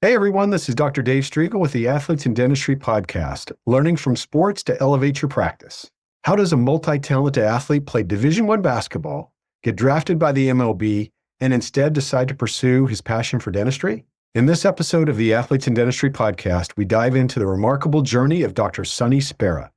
Hey everyone, this is Dr. Dave Striegel with the Athletes In Dentistry Podcast, learning from sports to elevate your practice. How does a multi-talented athlete play Division I basketball, get drafted by the MLB, and instead decide to pursue his passion for dentistry? In this episode of the Athletes In Dentistry Podcast, we dive into the remarkable journey of Dr. Sonny Spera,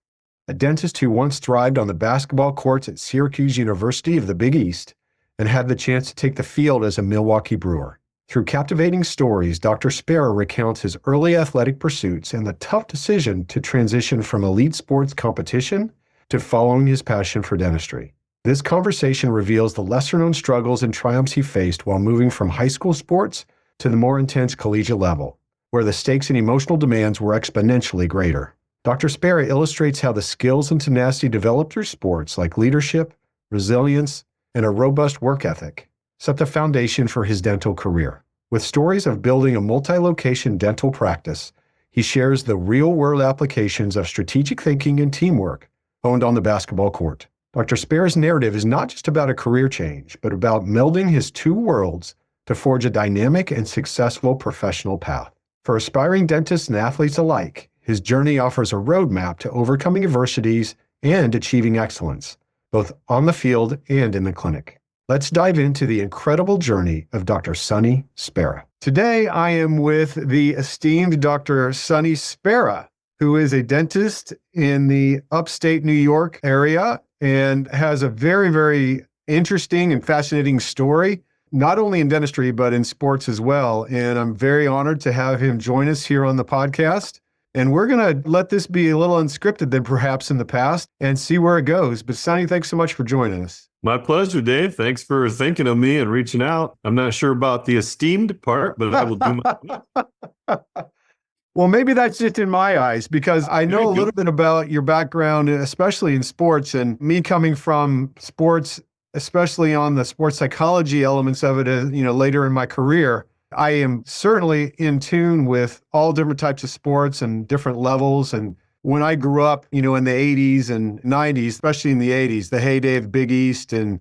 a dentist who once thrived on the basketball courts at Syracuse University of the Big East and had the chance to take the field as a Milwaukee Brewer. Through captivating stories, Dr. Spera recounts his early athletic pursuits and the tough decision to transition from elite sports competition to following his passion for dentistry. This conversation reveals the lesser-known struggles and triumphs he faced while moving from high school sports to the more intense collegiate level, where the stakes and emotional demands were exponentially greater. Dr. Spera illustrates how the skills and tenacity developed through sports like leadership, resilience, and a robust work ethic set the foundation for his dental career. With stories of building a multi-location dental practice, he shares the real-world applications of strategic thinking and teamwork honed on the basketball court. Dr. Spera's narrative is not just about a career change, but about melding his two worlds to forge a dynamic and successful professional path. For aspiring dentists and athletes alike, his journey offers a roadmap to overcoming adversities and achieving excellence, both on the field and in the clinic. Let's dive into the incredible journey of Dr. Sonny Spera. Today, I am with the esteemed Dr. Sonny Spera, who is a dentist in the upstate New York area and has a very, very interesting and fascinating story, not only in dentistry, but in sports as well. And I'm very honored to have him join us here on the podcast. And we're going to let this be a little unscripted than perhaps in the past and see where it goes. But Sonny, thanks so much for joining us. My pleasure, Dave. Thanks for thinking of me and reaching out. I'm not sure about the esteemed part, but I will do my Well, maybe that's just in my eyes, because I know a little bit about your background, especially in sports, and me coming from sports, especially on the sports psychology elements of it, later in my career. I am certainly in tune with all different types of sports and different levels. And when I grew up, in the 80s and 90s, especially in the 80s, the heyday of Big East, and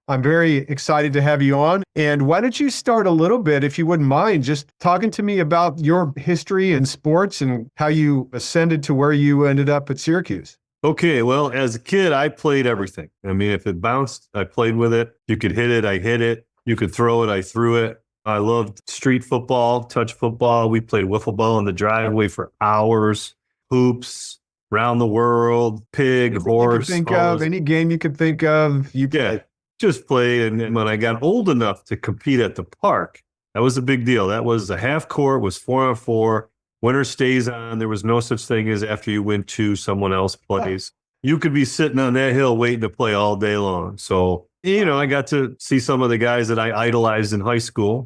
I'm very excited to have you on. And why don't you start a little bit, if you wouldn't mind, just talking to me about your history in sports and how you ascended to where you ended up at Syracuse. Okay, well, as a kid, I played everything. I mean, if it bounced, I played with it. You could hit it, I hit it. You could throw it, I threw it. I loved street football, touch football. We played wiffle ball in the driveway for hours. Hoops, round the world, pig, horse. Any game you could think of, you played. Just play. And when I got old enough to compete at the park, that was a big deal. That was a half court, was 4-on-4. Winner stays on. There was no such thing as after you win two, someone else plays. You could be sitting on that hill waiting to play all day long. So, I got to see some of the guys that I idolized in high school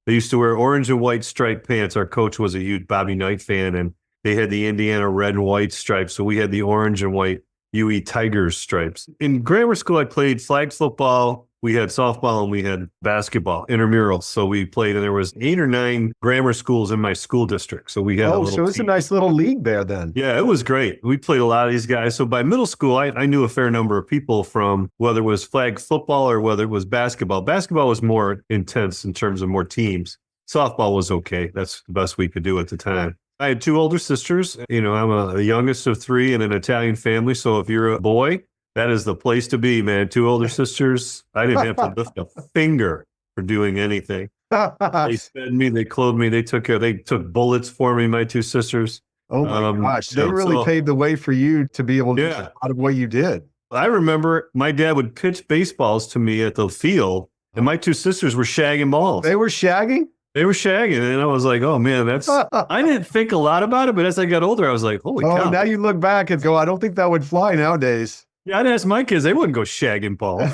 they used to wear orange and white striped pants. Our coach was a huge Bobby Knight fan, and they had the Indiana red and white stripes. So we had the orange and white UE Tigers stripes. In grammar school, I played flag football. We had softball and we had basketball, intramurals. So we played, and there was 8 or 9 grammar schools in my school district. So we had so it's a nice little league there then. Yeah, it was great. We played a lot of these guys. So by middle school, I knew a fair number of people from whether it was flag football or whether it was basketball. Basketball was more intense in terms of more teams. Softball was okay. That's the best we could do at the time. I had 2 older sisters. I'm the youngest of 3 in an Italian family. So if you're a boy, that is the place to be, man. 2 older sisters. I didn't have to lift a finger for doing anything. They fed me, they clothed me, they took bullets for me, my 2 sisters. Oh my gosh. They really paved the way for you to be able to do a lot of what you did. I remember my dad would pitch baseballs to me at the field, and my 2 sisters were shagging balls. They were shagging? They were shagging, and I was like, oh man, I didn't think a lot about it, but as I got older, I was like, holy cow. Now you look back and go, I don't think that would fly nowadays. Yeah, I'd ask my kids, they wouldn't go shagging balls.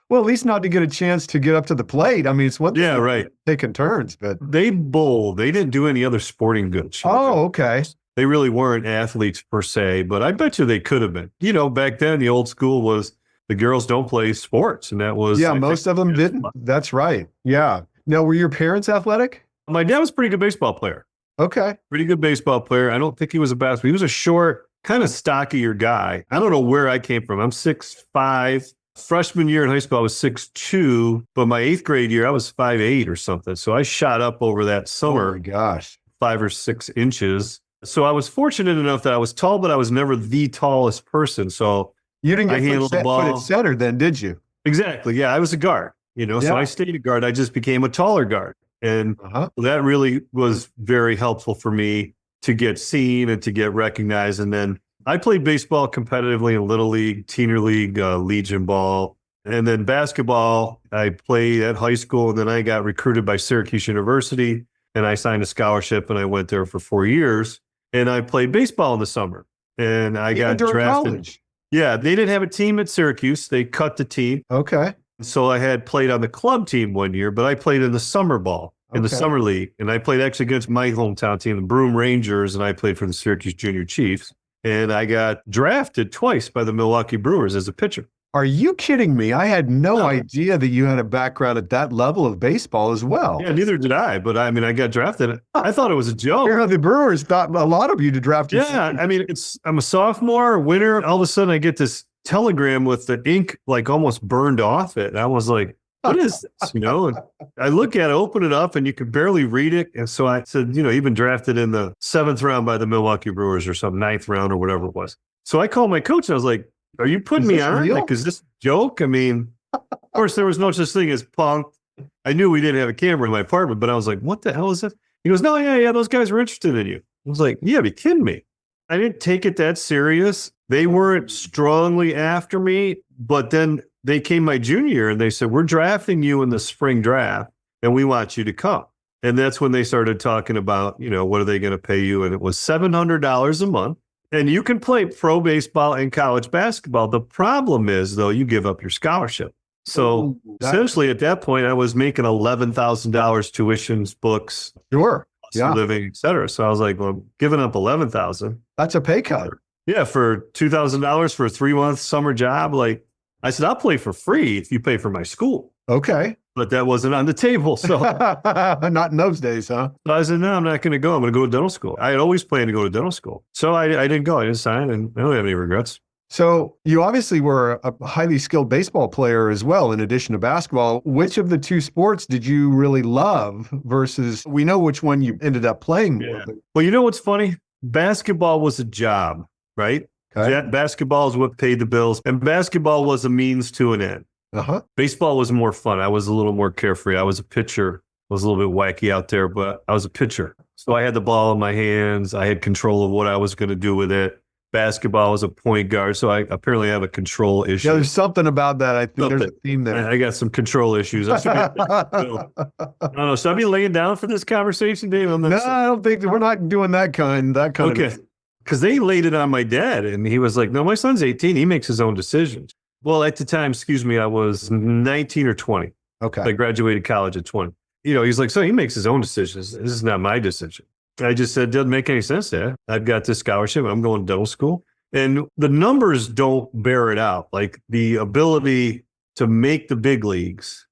Well, at least not to get a chance to get up to the plate. I mean, it's what right. Taking turns, but they bowl. They didn't do any other sporting goods. Oh, okay. They really weren't athletes per se, but I bet you they could have been. Back then the old school was the girls don't play sports, and that was most of them didn't. That's right. Yeah. Now, were your parents athletic? My dad was a pretty good baseball player. Okay. Pretty good baseball player. I don't think he was a basketball. He was a short, kind of stockier guy. I don't know where I came from. I'm 6'5", Freshman year in high school, I was 6'2", but my 8th grade year, I was 5'8" or something. So I shot up over that summer. Oh my gosh. 5 or 6 inches. So I was fortunate enough that I was tall, but I was never the tallest person. So You didn't I get handled the put ball. at center then, did you? Exactly. Yeah, I was a guard, so Yeah. I stayed a guard. I just became a taller guard. And that really was very helpful for me to get seen and to get recognized. And then I played baseball competitively in Little League, Teener League, Legion Ball. And then basketball, I played at high school, and then I got recruited by Syracuse University, and I signed a scholarship, and I went there for 4 years. And I played baseball in the summer, and I got during drafted. college. Yeah, they didn't have a team at Syracuse. They cut the team. Okay. So I had played on the club team one year, but I played in the summer ball, in the summer league. And I played actually against my hometown team, the Broome Rangers, and I played for the Syracuse Junior Chiefs. And I got drafted twice by the Milwaukee Brewers as a pitcher. Are you kidding me? I had no idea that you had a background at that level of baseball as well. Yeah, neither did I. But I mean, I got drafted. I thought it was a joke. The Brewers thought a lot of you to draft. Yeah, I mean, I'm a sophomore, winter. All of a sudden, I get this telegram with the ink like almost burned off it. And I was like, what is this? And I look at it, open it up, and you can barely read it. And so I said, you've been drafted in the 7th round by the Milwaukee Brewers or some 9th round or whatever it was. So I called my coach and I was like, are you putting me on? Real? Like, is this a joke? I mean, of course, there was no such thing as punk. I knew we didn't have a camera in my apartment, but I was like, what the hell is this? He goes, no, yeah, those guys were interested in you. I was like, yeah, be kidding me. I didn't take it that serious. They weren't strongly after me, but then they came my junior year and they said, we're drafting you in the spring draft and we want you to come. And that's when they started talking about, what are they going to pay you? And it was $700 a month. And you can play pro baseball and college basketball. The problem is, though, you give up your scholarship. So essentially at that point, I was making $11,000 tuitions, books, living, et cetera. So I was like, well, giving up $11,000. That's a pay cut. Yeah, for $2,000 for a 3-month summer job. Like I said, I'll play for free if you pay for my school. Okay. But that wasn't on the table. So not in those days, huh? So I said, no, I'm not going to go. I'm going to go to dental school. I had always planned to go to dental school. So I didn't go. I didn't sign, and I don't have any regrets. So you obviously were a highly skilled baseball player as well, in addition to basketball. Which of the two sports did you really love versus, we know which one you ended up playing more. Yeah. Well, you know what's funny? Basketball was a job, right? Okay. Basketball is what paid the bills, and basketball was a means to an end. Baseball was more fun. I was a little more carefree. I was a pitcher. I was a little bit wacky out there, but I was a pitcher. So I had the ball in my hands. I had control of what I was going to do with it. Basketball was a point guard, so I apparently have a control issue. Yeah, there's something about that. I think there's a theme there. I got some control issues. I don't know. Should I be laying down for this conversation, Dave? No, I don't think we're not doing that kind okay. of. Because they laid it on my dad, and he was like, no, my son's 18. He makes his own decisions. Well, at the time, I was 19 or 20. Okay. I graduated college at 20. He's like, so he makes his own decisions. This is not my decision. I just said, doesn't make any sense, Dad. I've got this scholarship. I'm going to dental school. And the numbers don't bear it out. Like the ability to make the big leagues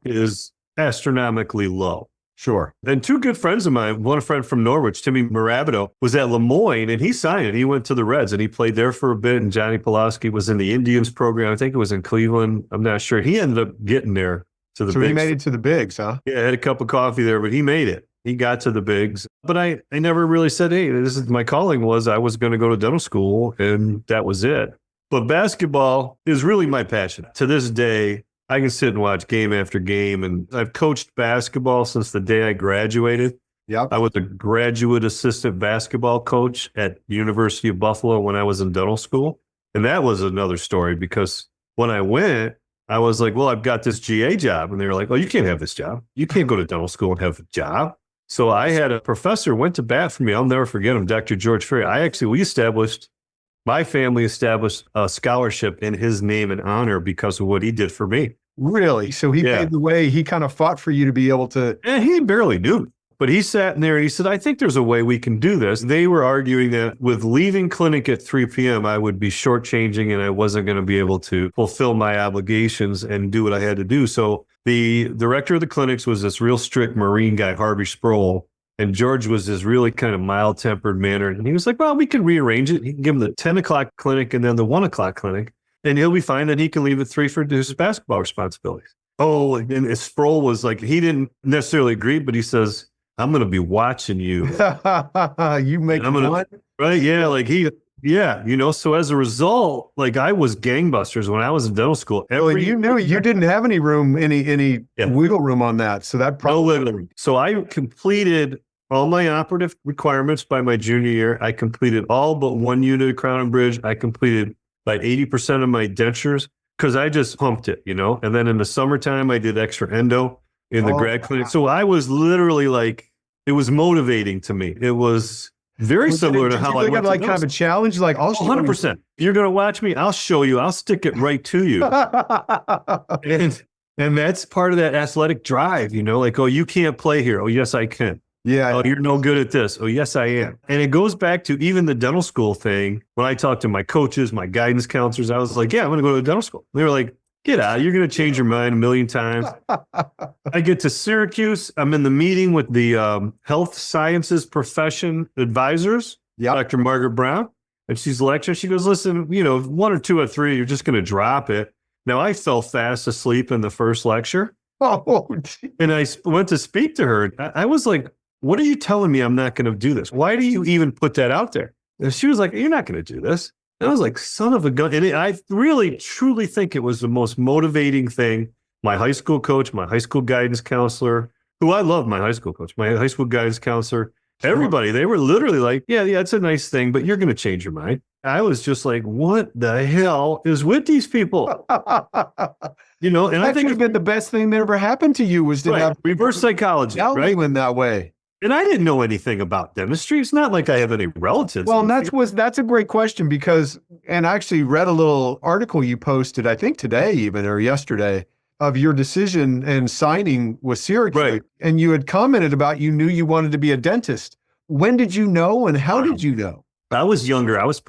is astronomically low. Sure. And two good friends of mine, one friend from Norwich, Timmy Marabito, was at Lemoyne, and he signed it. He went to the Reds, and he played there for a bit, and Johnny Pulaski was in the Indians program. I think it was in Cleveland. I'm not sure. He ended up getting there to the bigs. So he made it to the bigs, huh? Yeah, I had a cup of coffee there, but he made it. He got to the bigs. But I never really said, hey, this is my calling was I was going to go to dental school, and that was it. But basketball is really my passion. To this day, I can sit and watch game after game, and I've coached basketball since the day I graduated. Yep. I was a graduate assistant basketball coach at University of Buffalo when I was in dental school. And that was another story because when I went, I was like, well, I've got this GA job. And they were like, oh, you can't have this job. You can't go to dental school and have a job. So I had a professor went to bat for me. I'll never forget him, Dr. George Ferry. My family established a scholarship in his name and honor because of what he did for me. Really? So he paved the way. He kind of fought for you to be able to. And he barely knew. But he sat in there and he said, I think there's a way we can do this. They were arguing that with leaving clinic at 3 p.m., I would be shortchanging and I wasn't going to be able to fulfill my obligations and do what I had to do. So the director of the clinics was this real strict Marine guy, Harvey Sproul. And George was this really kind of mild-tempered manner. And he was like, well, we can rearrange it. He can give him the 10 o'clock clinic and then the 1 o'clock clinic. and he'll be fine. Then he can leave at 3 for his basketball responsibilities. Oh, and Sproul was like, he didn't necessarily agree, but he says, I'm going to be watching you. You make one? Right. Yeah. Like so as a result, like I was gangbusters when I was in dental school. You knew you didn't have any room, any wiggle room on that. So that probably. So I completed all my operative requirements by my junior year. I completed all but 1 unit of crown and bridge. I completed like 80% of my dentures because I just pumped it, And then in the summertime, I did extra endo in the grad clinic. So I was literally like, it was motivating to me. It was very similar to how I went like kind of a challenge, like I'll 100%. You're going to watch me. I'll show you. I'll stick it right to you. and that's part of that athletic drive, like, oh, you can't play here. Oh, yes, I can. Yeah. Oh, you're no good at this. Oh, yes, I am. And it goes back to even the dental school thing. When I talked to my coaches, my guidance counselors, I was like, yeah, I'm going to go to dental school. They were like, get out. You're going to change your mind 1,000,000 times. I get to Syracuse. I'm in the meeting with the health sciences profession advisors, Dr. Margaret Brown, and she's lecturing. She goes, listen, 1 or 2 or 3, you're just going to drop it. Now, I fell fast asleep in the first lecture. And I went to speak to her. I was like, what are you telling me I'm not going to do this? Why do you even put that out there? And she was like, you're not going to do this. And I was like, son of a gun. And I really, truly think it was the most motivating thing. My high school coach, my high school guidance counselor, who I love, my high school coach, my high school guidance counselor, everybody, they were literally like, yeah, it's a nice thing, but you're going to change your mind. I was just like, what the hell is with these people? And I think it's been the best thing that ever happened to you was to have reverse psychology, right? In that way. And I didn't know anything about dentistry. It's not like I have any relatives. Well, that's a great question because, and I actually read a little article you posted, I think today even or yesterday, of your decision and signing with Syracuse. Right. And you had commented about you knew you wanted to be a dentist. When did you know and how did you know? I was younger. I would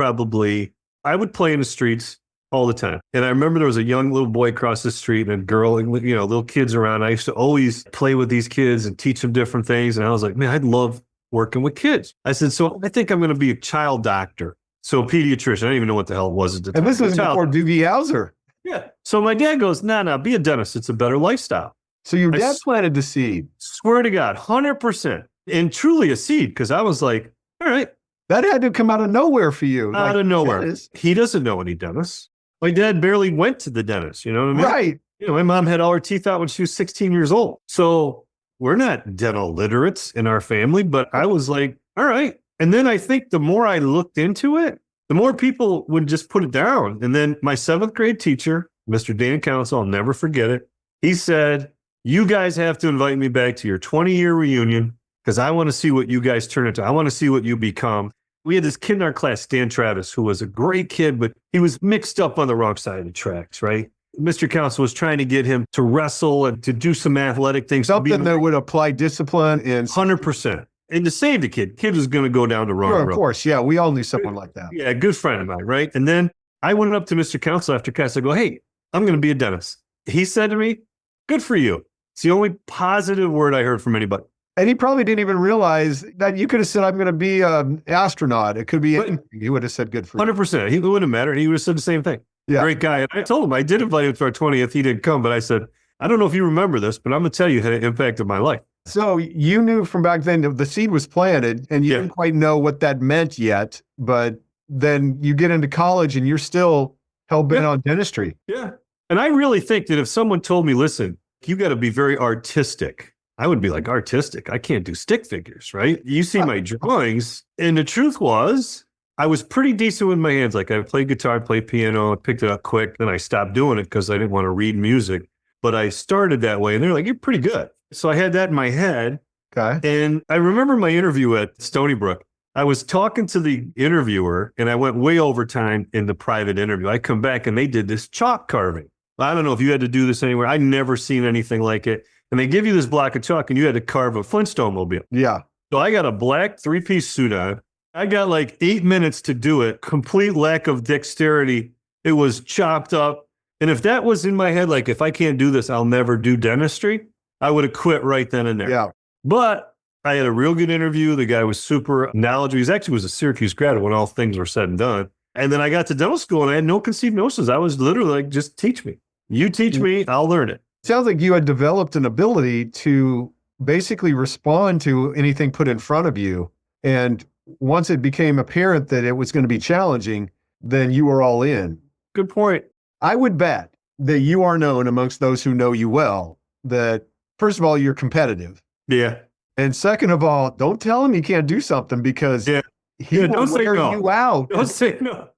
play in the streets all the time. And I remember there was a young little boy across the street and a girl and, little kids around. I used to always play with these kids and teach them different things. And I was like, man, I'd love working with kids. I said, so I think I'm going to be a child doctor. So a pediatrician. I didn't even know what the hell it was at the time. And this was before Doogie Howser. Yeah. So my dad goes, no, be a dentist. It's a better lifestyle. So your dad planted the seed. Swear to God, 100%. And truly a seed. Because I was like, all right. That had to come out of nowhere for you. Out of nowhere. He doesn't know any dentists. My dad barely went to the dentist. You know what I mean? Right. My mom had all her teeth out when she was 16 years old. So we're not dental literates in our family. But I was like, all right. And then I think the more I looked into it, the more people would just put it down. And then my 7th grade teacher, Mr. Dan Council, I'll never forget it. He said, you guys have to invite me back to your 20-year reunion because I want to see what you guys turn into. I want to see what you become. We had this kid in our class, Stan Travis, who was a great kid, but he was mixed up on the wrong side of the tracks, right? Mr. Council was trying to get him to wrestle and to do some athletic things. Something that would apply discipline and 100%. And to save the kid was going to go down the wrong road. Of course, yeah. We all knew someone like that. Yeah, a good friend of mine, right? And then I went up to Mr. Council after class. I go, hey, I'm going to be a dentist. He said to me, good for you. It's the only positive word I heard from anybody. And he probably didn't even realize that you could have said, I'm going to be an astronaut. It could be anything. He would have said good for you. 100%. It wouldn't have mattered. He would have said the same thing. Yeah. Great guy. And I told him I did invite him to our 20th. He didn't come, but I said, I don't know if you remember this, but I'm going to tell you how it impacted my life. So you knew from back then the seed was planted and you didn't quite know what that meant yet, but then you get into college and you're still hell-bent on dentistry. Yeah. And I really think that if someone told me, listen, you got to be very artistic, I would be like, artistic? I can't do stick figures, right? You see my drawings. And the truth was, I was pretty decent with my hands. Like I played guitar, I played piano, I picked it up quick. Then I stopped doing it because I didn't want to read music. But I started that way and they're like, you're pretty good. So I had that in my head. Okay. And I remember my interview at Stony Brook. I was talking to the interviewer and I went way over time in the private interview. I come back and they did this chalk carving. I don't know if you had to do this anywhere. I'd never seen anything like it. And they give you this block of chalk and you had to carve a Flintstone mobile. Yeah. So I got a black 3-piece suit on. I got like 8 minutes to do it. Complete lack of dexterity. It was chopped up. And if that was in my head, like if I can't do this, I'll never do dentistry, I would have quit right then and there. Yeah. But I had a real good interview. The guy was super knowledgeable. He actually was a Syracuse grad when all things were said and done. And then I got to dental school and I had no conceived notions. I was literally like, just teach me. You teach me, I'll learn it. Sounds like you had developed an ability to basically respond to anything put in front of you. And once it became apparent that it was going to be challenging, then you were all in. Good point. I would bet that you are known amongst those who know you well, that first of all, you're competitive. Yeah. And second of all, don't tell him he can't do something because he will wear you out. Don't say no.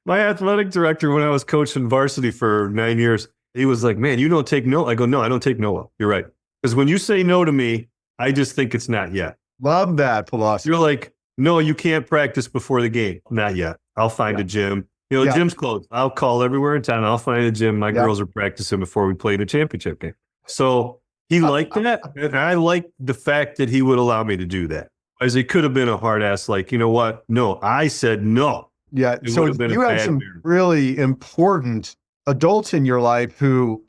My athletic director, when I was coaching varsity for 9 years, he was like, man, you don't take no. I go, no, I don't take no well. You're right. Because when you say no to me, I just think it's not yet. Love that philosophy. You're like, no, you can't practice before the game. Not yet. I'll find a gym. Gym's closed. I'll call everywhere in town. I'll find a gym. My girls are practicing before we play the championship game. So he liked that. And I liked the fact that he would allow me to do that. As he could have been a hard ass, like, you know what? No, I said no. Yeah. So you had some really important adults in your life who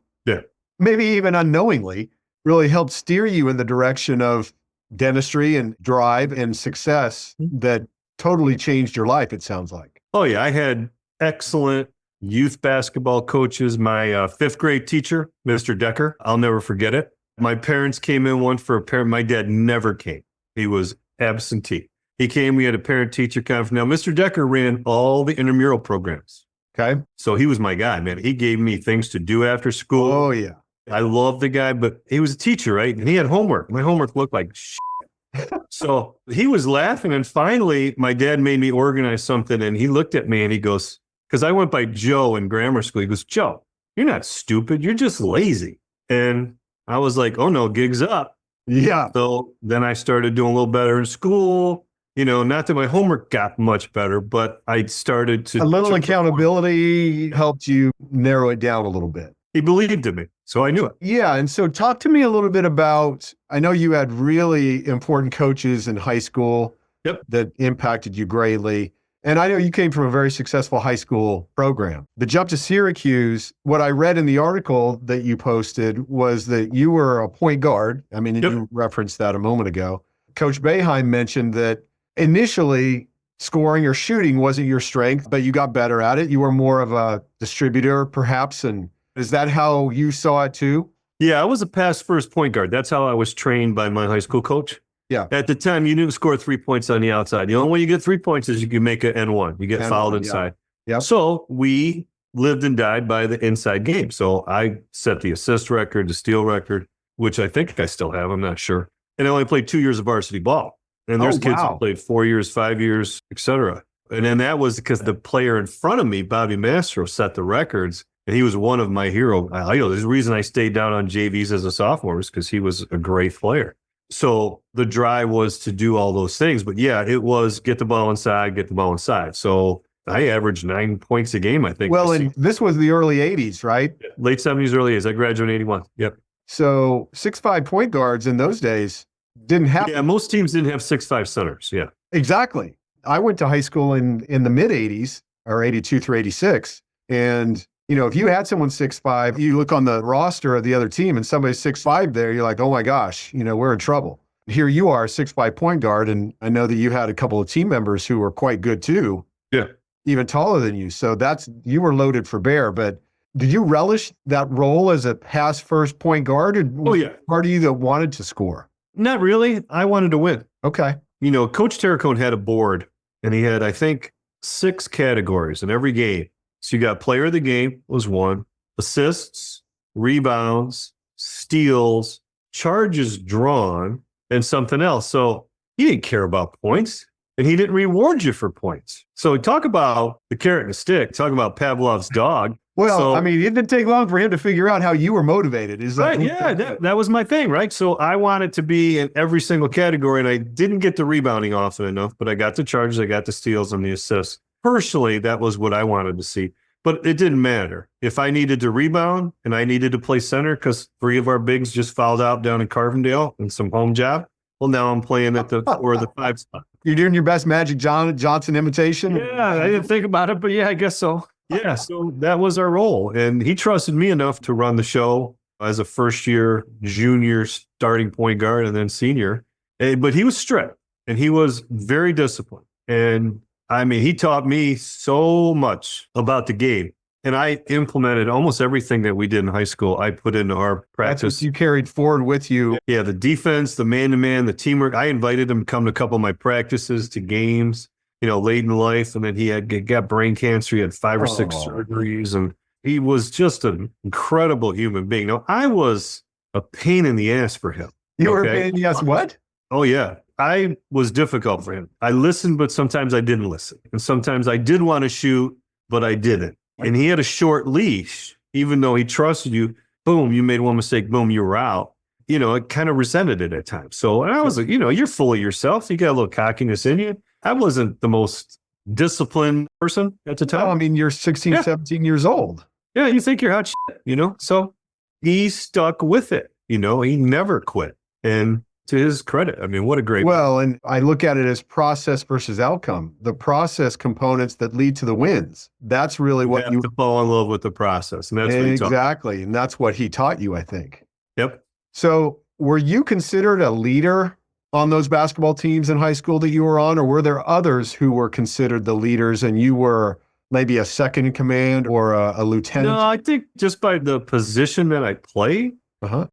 maybe even unknowingly really helped steer you in the direction of dentistry and drive and success that totally changed your life, it sounds like. Oh, yeah. I had excellent youth basketball coaches. My fifth grade teacher, Mr. Decker, I'll never forget it. My parents came in one for a parent. My dad never came. He was absentee. He came, we had a parent-teacher conference. Now, Mr. Decker ran all the intramural programs. Okay. So he was my guy, man. He gave me things to do after school. Oh, yeah. I loved the guy, but he was a teacher, right? And he had homework. My homework looked like shit. So he was laughing. And finally, my dad made me organize something. And he looked at me and he goes, because I went by Joe in grammar school. He goes, Joe, you're not stupid. You're just lazy. And I was like, oh, no, gig's up. Yeah. So then I started doing a little better in school. You know, not that my homework got much better, but I started to... A little accountability helped you narrow it down a little bit. He believed in me, so I knew it. Yeah, and so talk to me a little bit about, I know you had really important coaches in high school that impacted you greatly. And I know you came from a very successful high school program. The jump to Syracuse, what I read in the article that you posted was that you were a point guard. I mean, you referenced that a moment ago. Coach Boeheim mentioned that initially scoring or shooting wasn't your strength, but you got better at it. You were more of a distributor, perhaps. And is that how you saw it too? Yeah, I was a pass first point guard. That's how I was trained by my high school coach. Yeah. At the time, you didn't score 3 points on the outside. The only way you get 3 points is you can make an N1. You get fouled inside. Yeah. So we lived and died by the inside game. So I set the assist record, the steal record, which I think I still have. I'm not sure. And I only played 2 years of varsity ball. And there's kids who played 4 years, 5 years, et cetera. And then that was because the player in front of me, Bobby Mastro, set the records. And he was one of my hero. There's a reason I stayed down on JVs as a sophomore is because he was a great player. So the drive was to do all those things. But yeah, it was get the ball inside, get the ball inside. So I averaged 9 points a game, I think. Well, and this was the early 80s, right? Late 70s, early 80s. I graduated in 81. Yep. So 6'5" point guards in those days didn't have. Yeah, most teams didn't have 6'5" centers. Yeah. Exactly. I went to high school in the mid 80s or 82 through 86. And, you know, if you had someone 6'5", you look on the roster of the other team and somebody's 6'5" there, you're like, oh my gosh, you know, we're in trouble. Here you are, 6'5" point guard. And I know that you had a couple of team members who were quite good too. Yeah. Even taller than you. So you were loaded for bear. But did you relish that role as a pass first point guard? Or was it part of you that wanted to score? Not really. I wanted to win. Okay. You know, Coach Terracone had a board and he had, I think, 6 categories in every game. So you got player of the game was 1, assists, rebounds, steals, charges drawn, and something else. So he didn't care about points and he didn't reward you for points. So talk about the carrot and the stick, talk about Pavlov's dog. Well, I mean, it didn't take long for him to figure out how you were motivated. Right, yeah, that was my thing, right? So I wanted to be in every single category, and I didn't get the rebounding often enough, but I got the charges, I got the steals, and the assists. Personally, that was what I wanted to see, but it didn't matter. If I needed to rebound and I needed to play center because 3 of our bigs just fouled out down in Carbondale in some home job, well, now I'm playing at the 4 or the 5 spot. You're doing your best Magic Johnson imitation? Yeah, I didn't think about it, but yeah, I guess so. Yeah, so that was our role. And he trusted me enough to run the show as a first-year junior starting point guard and then senior. But he was strict and he was very disciplined. And I mean, he taught me so much about the game. And I implemented almost everything that we did in high school. I put into our practice. That's what you carried forward with you. Yeah, the defense, the man-to-man, the teamwork. I invited him to come to a couple of my practices, to games, late in life. And then he got brain cancer. He had 5 or 6 surgeries. And he was just an incredible human being. Now, I was a pain in the ass for him. You were a pain in the ass what? Oh, yeah. I was difficult for him. I listened, but sometimes I didn't listen. And sometimes I did want to shoot, but I didn't. And he had a short leash, even though he trusted you. Boom, you made one mistake. Boom, you were out. I kind of resented it at times. So I was like, you're full of yourself. You got a little cockiness in you. I wasn't the most disciplined person at the time. Oh, I mean, you're 16, 17 years old. Yeah, you think you're hot shit, So he stuck with it. He never quit. And to his credit, I mean, what a great. Well, and I look at it as process versus outcome. The process components that lead to the wins. That's really what you have to fall in love with the process. And that's exactly. And that's what he taught you, I think. Yep. So were you considered a leader on those basketball teams in high school that you were on, or were there others who were considered the leaders and you were maybe a second in command or a lieutenant? No, I think just by the position that I play,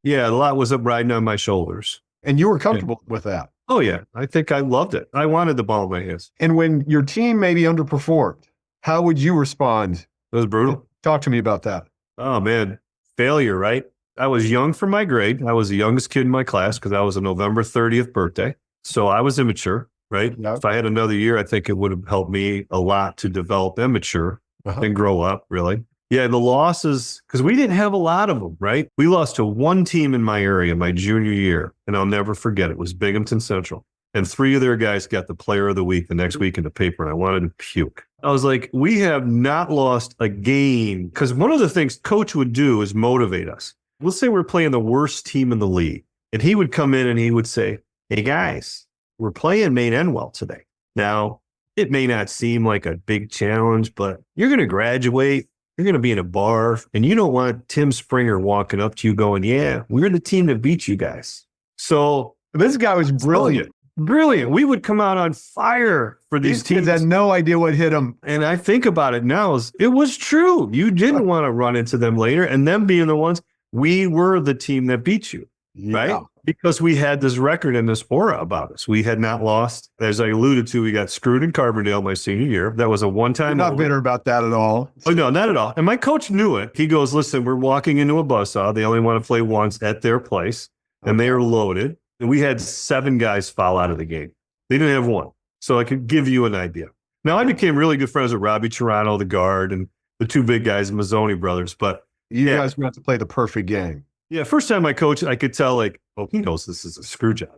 yeah, a lot was up riding on my shoulders. And you were comfortable with that? Oh, yeah. I think I loved it. I wanted the ball in my hands. And when your team maybe underperformed, how would you respond? It was brutal. Talk to me about that. Oh, man. Failure, right? I was young for my grade. I was the youngest kid in my class because I was a November 30th birthday. So I was immature, right? Yep. If I had another year, I think it would have helped me a lot to develop immature and grow up, really. Yeah, the losses, because we didn't have a lot of them, right? We lost to one team in my area my junior year, and I'll never forget it. It was Binghamton Central. And 3 of their guys got the player of the week the next week in the paper, and I wanted to puke. I was like, we have not lost a game. Because one of the things coach would do is motivate us. Let's say we're playing the worst team in the league, and he would come in and he would say, hey, guys, we're playing Maine Enwell today. Now, it may not seem like a big challenge, but you're going to graduate. You're going to be in a bar, and you don't want Tim Springer walking up to you going, yeah, we're the team that beat you guys. So this guy was brilliant. Brilliant. We would come out on fire for these teams. Kids had no idea what hit them. And I think about it now, it was true. You didn't want to run into them later, and them being the ones, we were the team that beat you, right? Because we had this record and this aura about us. We had not lost. As I alluded to, we got screwed in Carbondale my senior year. That was a one-time. You're not bitter about that at all. Oh, no, not at all. And my coach knew it. He goes, listen, we're walking into a buzzsaw. They only want to play once at their place, and they are loaded. And we had 7 guys foul out of the game. They didn't have one. So I could give you an idea. Now, I became really good friends with Robbie Toronto, the guard, and the 2 big guys, the Mazzoni brothers. But you guys were about to play the perfect game. Yeah, first time I coached, I could tell, he knows this is a screw job,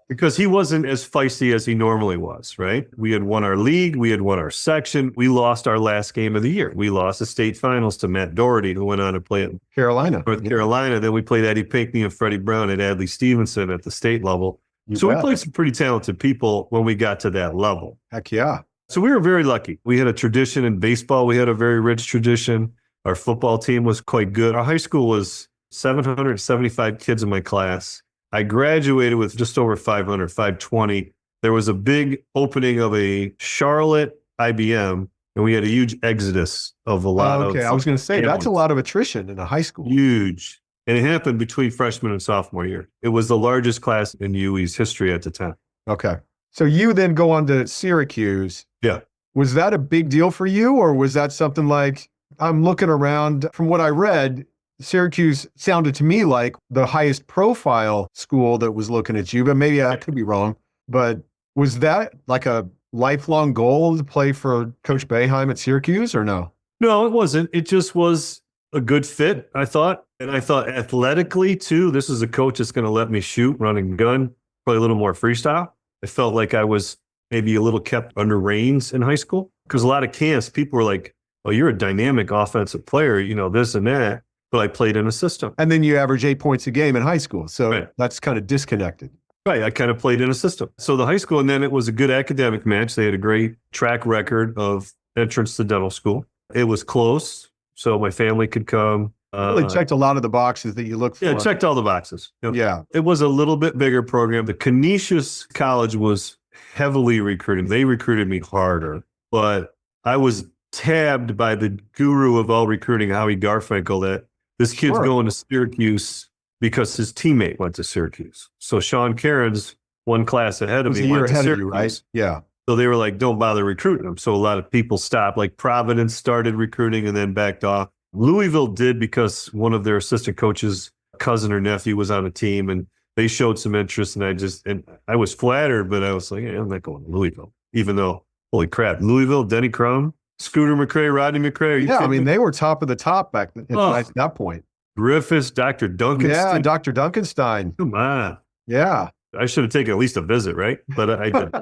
because he wasn't as feisty as he normally was, right? We had won our league. We had won our section. We lost our last game of the year. We lost the state finals to Matt Doherty, who went on to play at North Carolina. Then we played Eddie Pinckney and Freddie Brown and Adley Stevenson at the state level. We played some pretty talented people when we got to that level. Heck yeah. So we were very lucky. We had a tradition in baseball. We had a very rich tradition. Our football team was quite good. Our high school was 775 kids in my class. I graduated with just over 500, 520. There was a big opening of a Charlotte IBM, and we had a huge exodus of a lot of. Okay, I was going to say, that's a lot of attrition in a high school. Huge. And it happened between freshman and sophomore year. It was the largest class in UE's history at the time. Okay. So you then go on to Syracuse. Yeah. Was that a big deal for you, or was that something like, I'm looking around, from what I read, Syracuse sounded to me like the highest profile school that was looking at you, but maybe I could be wrong. But was that like a lifelong goal to play for Coach Boeheim at Syracuse, or no? No, it wasn't. It just was a good fit, I thought. And I thought athletically, too, this is a coach that's going to let me shoot, run and gun, probably a little more freestyle. I felt like I was maybe a little kept under reins in high school, because a lot of camps, people were like, oh, you're a dynamic offensive player, this and that. But I played in a system. And then you average 8 points a game in high school. So That's kind of disconnected. Right. I kind of played in a system. So the high school, and then it was a good academic match. They had a great track record of entrance to dental school. It was close, so my family could come. Really checked a lot of the boxes that you look for. Yeah, checked all the boxes. Yeah. It was a little bit bigger program. The Canisius College was heavily recruiting. They recruited me harder, but I was tabbed by the guru of all recruiting, Howie Garfinkel, that this kid's going to Syracuse because his teammate went to Syracuse. So Sean Cairns, one class ahead of me, went to Syracuse. Right? Yeah. So they were like, don't bother recruiting him. So a lot of people stopped. Like Providence started recruiting and then backed off. Louisville did because one of their assistant coaches' cousin or nephew was on a team, and they showed some interest. And I was flattered, but I was like, I'm not going to Louisville, even though, holy crap, Louisville, Denny Crum, Scooter McRae, Rodney McRae. Yeah, I mean, they were top of the top back at that point. Griffiths, Dr. Duncanstein. Yeah, Dr. Duncanstein. Come on. Yeah. I should have taken at least a visit, right? But I didn't.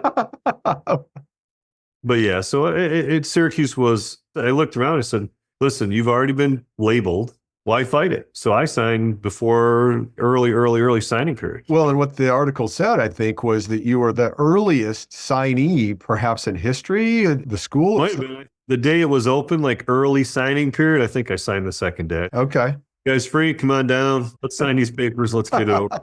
But yeah, so Syracuse I looked around and said, listen, you've already been labeled. Why fight it? So I signed before early signing period. Well, and what the article said, I think, was that you were the earliest signee, perhaps in history, the school. Wait a minute. The day it was open, like early signing period, I think I signed the second day. Okay. You guys free? Come on down. Let's sign these papers. Let's get it over.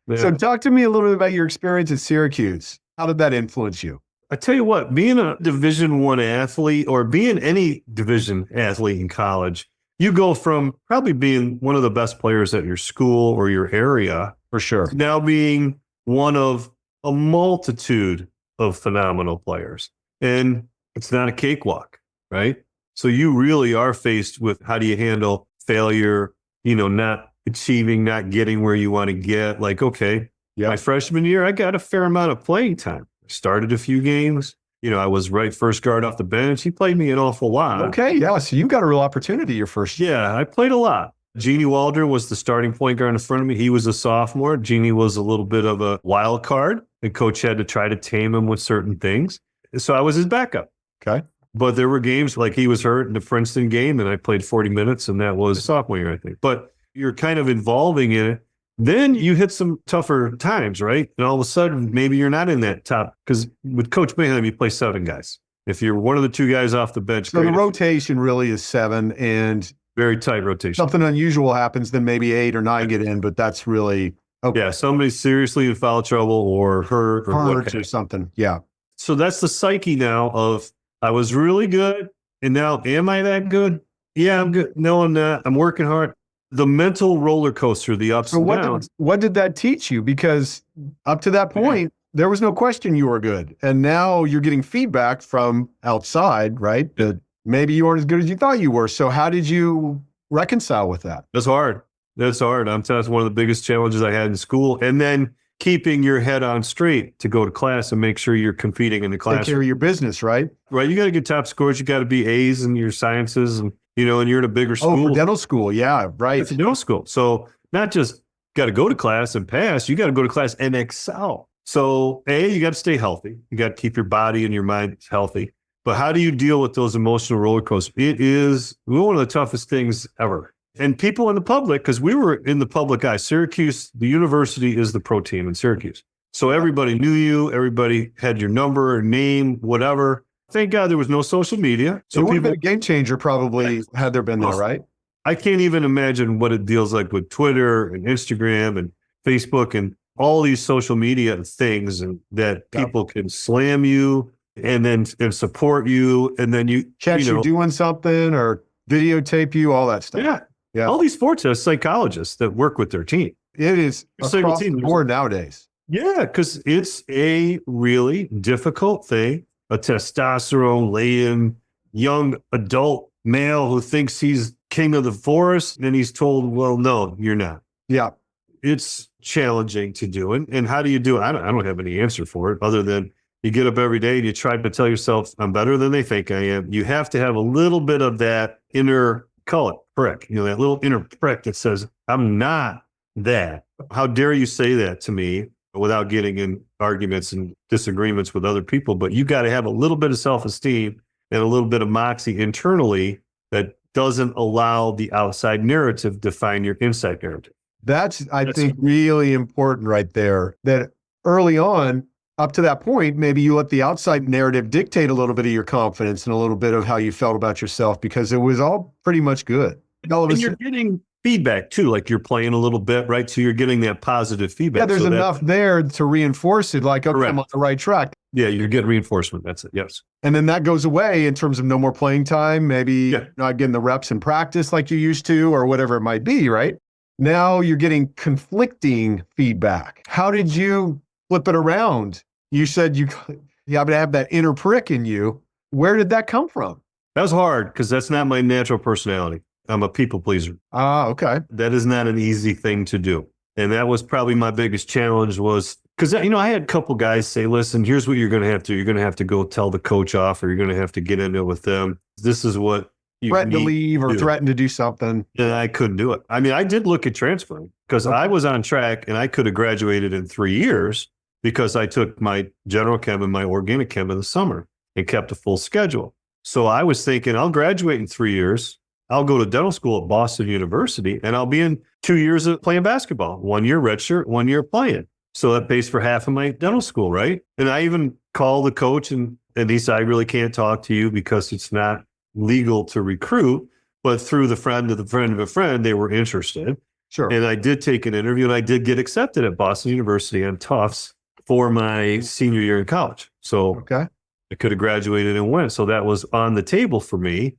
Yeah. So talk to me a little bit about your experience at Syracuse. How did that influence you? I tell you what, being a Division I athlete or being any division athlete in college, you go from probably being one of the best players at your school or your area, for sure, to now being one of a multitude of phenomenal players. And it's not a cakewalk, right? So you really are faced with how do you handle failure, not achieving, not getting where you want to get. Like, okay, my freshman year, I got a fair amount of playing time. I started a few games. I was right first guard off the bench. He played me an awful lot. Okay, yeah. So you got a real opportunity your first year. Yeah, I played a lot. Jeannie Waldron was the starting point guard in front of me. He was a sophomore. Jeannie was a little bit of a wild card, and coach had to try to tame him with certain things. So I was his backup. Okay. But there were games like he was hurt in the Princeton game, and I played 40 minutes, and that was sophomore year, I think. But you're kind of involving in it. Then you hit some tougher times, right? And all of a sudden, maybe you're not in that top. Because with Coach Mayhem, you play 7 guys. If you're one of the 2 guys off the bench. So the rotation really is 7 and very tight rotation. Something unusual happens, then maybe 8 or 9 get in, but that's really okay. Yeah, somebody's seriously in foul trouble or hurt or something. Yeah. So that's the psyche now of I was really good, and now am I that good? Yeah, I'm good. No, I'm not. I'm working hard. The mental roller coaster, the ups and downs. What did that teach you? Because up to that point, there was no question you were good. And now you're getting feedback from outside, right? That maybe you weren't as good as you thought you were. So how did you reconcile with that? That's hard. I'm telling you, that's one of the biggest challenges I had in school. And then keeping your head on straight to go to class and make sure you're competing in the classroom. Take care of your business, right? Right. You got to get top scores. You got to be A's in your sciences and and you're in a bigger school. Oh, for dental school. Yeah, right. It's a dental school. So not just got to go to class and pass, you got to go to class and excel. So you got to stay healthy. You got to keep your body and your mind healthy. But how do you deal with those emotional roller coasters? It is one of the toughest things ever. And people in the public, because we were in the public eye, Syracuse, the university is the pro team in Syracuse. So everybody knew you. Everybody had your number, name, whatever. Thank God there was no social media. So it would have been a game changer probably had there been there, right? I can't even imagine what it deals like with Twitter and Instagram and Facebook and all these social media things and that people can slam you and then support you. And then you catch you doing something or videotape you, all that stuff. Yeah. All these sports have psychologists that work with their team. It is across the board nowadays. Yeah, because it's a really difficult thing. A testosterone-laden young adult male who thinks he's king of the forest, and he's told, well, no, you're not. Yeah. It's challenging to do. And how do you do it? I don't have any answer for it other than you get up every day and you try to tell yourself, I'm better than they think I am. You have to have a little bit of that inner prick, that little inner prick that says, I'm not that. How dare you say that to me without getting in arguments and disagreements with other people? But you got to have a little bit of self-esteem and a little bit of moxie internally that doesn't allow the outside narrative to define your inside narrative. That's I think, really important right there, that early on, up to that point, maybe you let the outside narrative dictate a little bit of your confidence and a little bit of how you felt about yourself because it was all pretty much good. And you're getting feedback too. Like you're playing a little bit, right? So you're getting that positive feedback. Yeah, there's enough there to reinforce it. Like, okay, Correct. I'm on the right track. Yeah, you're getting reinforcement. That's it. Yes. And then that goes away in terms of no more playing time, maybe not getting the reps in practice like you used to or whatever it might be, right? Now you're getting conflicting feedback. How did you flip it around? You said you have to have that inner prick in you. Where did that come from? That was hard because that's not my natural personality. I'm a people pleaser. Ah, okay. That is not an easy thing to do. And that was probably my biggest challenge was because, I had a couple guys say, listen, here's what you're going to have to. You're going to have to go tell the coach off or you're going to have to get into it with them. This is what you threaten to leave or do. threaten to do something. And I couldn't do it. I mean, I did look at transferring because I was on track and I could have graduated in 3 years because I took my general chem and my organic chem in the summer and kept a full schedule. So I was thinking I'll graduate in 3 years. I'll go to dental school at Boston University and I'll be in 2 years of playing basketball, 1 year redshirt, 1 year playing. So that pays for half of my dental school, right? And I even called the coach and he said, I really can't talk to you because it's not legal to recruit. But through the friend of the friend of a friend, they were interested. Sure. And I did take an interview and I did get accepted at Boston University on Tufts for my senior year in college. So okay. I could have graduated and went. So that was on the table for me.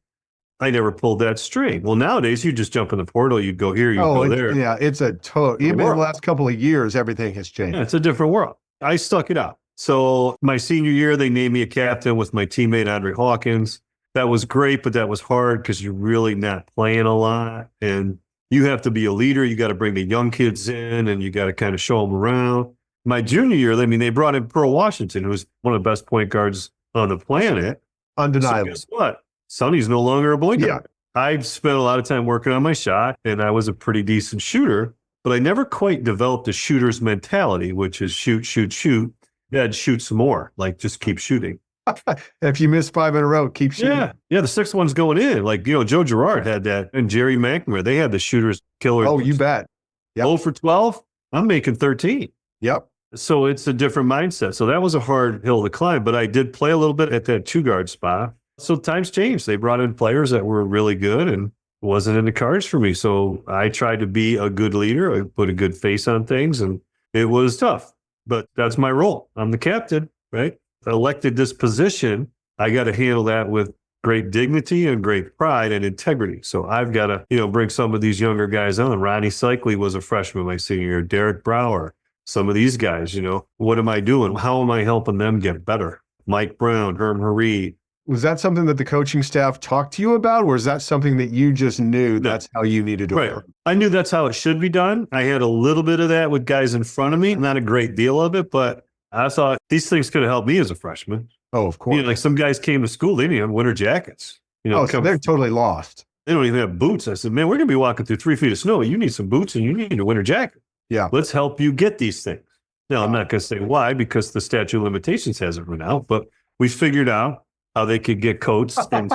I never pulled that string. Well, nowadays you just jump in the portal, you go here, you go there. Yeah, it's a total. Even in the last couple of years, everything has changed. Yeah, it's a different world. I stuck it out. So my senior year, they named me a captain with my teammate Andre Hawkins. That was great, but that was hard because you're really not playing a lot, and you have to be a leader. You got to bring the young kids in, and you got to kind of show them around. My junior year, they brought in Pearl Washington, who was one of the best point guards on the planet. Undeniable. So guess what? Sonny's no longer a point guard. Yeah. I've spent a lot of time working on my shot, and I was a pretty decent shooter, but I never quite developed a shooter's mentality, which is shoot, shoot, shoot. Yeah, shoot some more. Like, just keep shooting. If you miss 5 in a row, keep shooting. Yeah, the sixth one's going in. Like, Joe Girard had that, and Jerry McNamara, they had the shooter's killer. Oh, you bet. Yep. 0 for 12, I'm making 13. Yep. So it's a different mindset. So that was a hard hill to climb, but I did play a little bit at that 2-guard spot. So times changed. They brought in players that were really good and it wasn't in the cards for me. So I tried to be a good leader. I put a good face on things and it was tough, but that's my role. I'm the captain, right? Elected this position. I got to handle that with great dignity and great pride and integrity. So I've got to, bring some of these younger guys on. Ronnie Cycli was a freshman my senior year. Derek Brower, some of these guys, what am I doing? How am I helping them get better? Mike Brown, Herm Hareed. Was that something that the coaching staff talked to you about, or is that something that you just knew that's how you needed to work? I knew that's how it should be done. I had a little bit of that with guys in front of me, not a great deal of it, but I thought these things could have helped me as a freshman. Oh, of course. Like some guys came to school, they didn't have winter jackets. So they're totally lost. They don't even have boots. I said, man, we're going to be walking through 3 feet of snow. You need some boots and you need a winter jacket. Yeah. Let's help you get these things. Now, I'm not going to say why because the statute of limitations hasn't run out, but we figured out how they could get coats and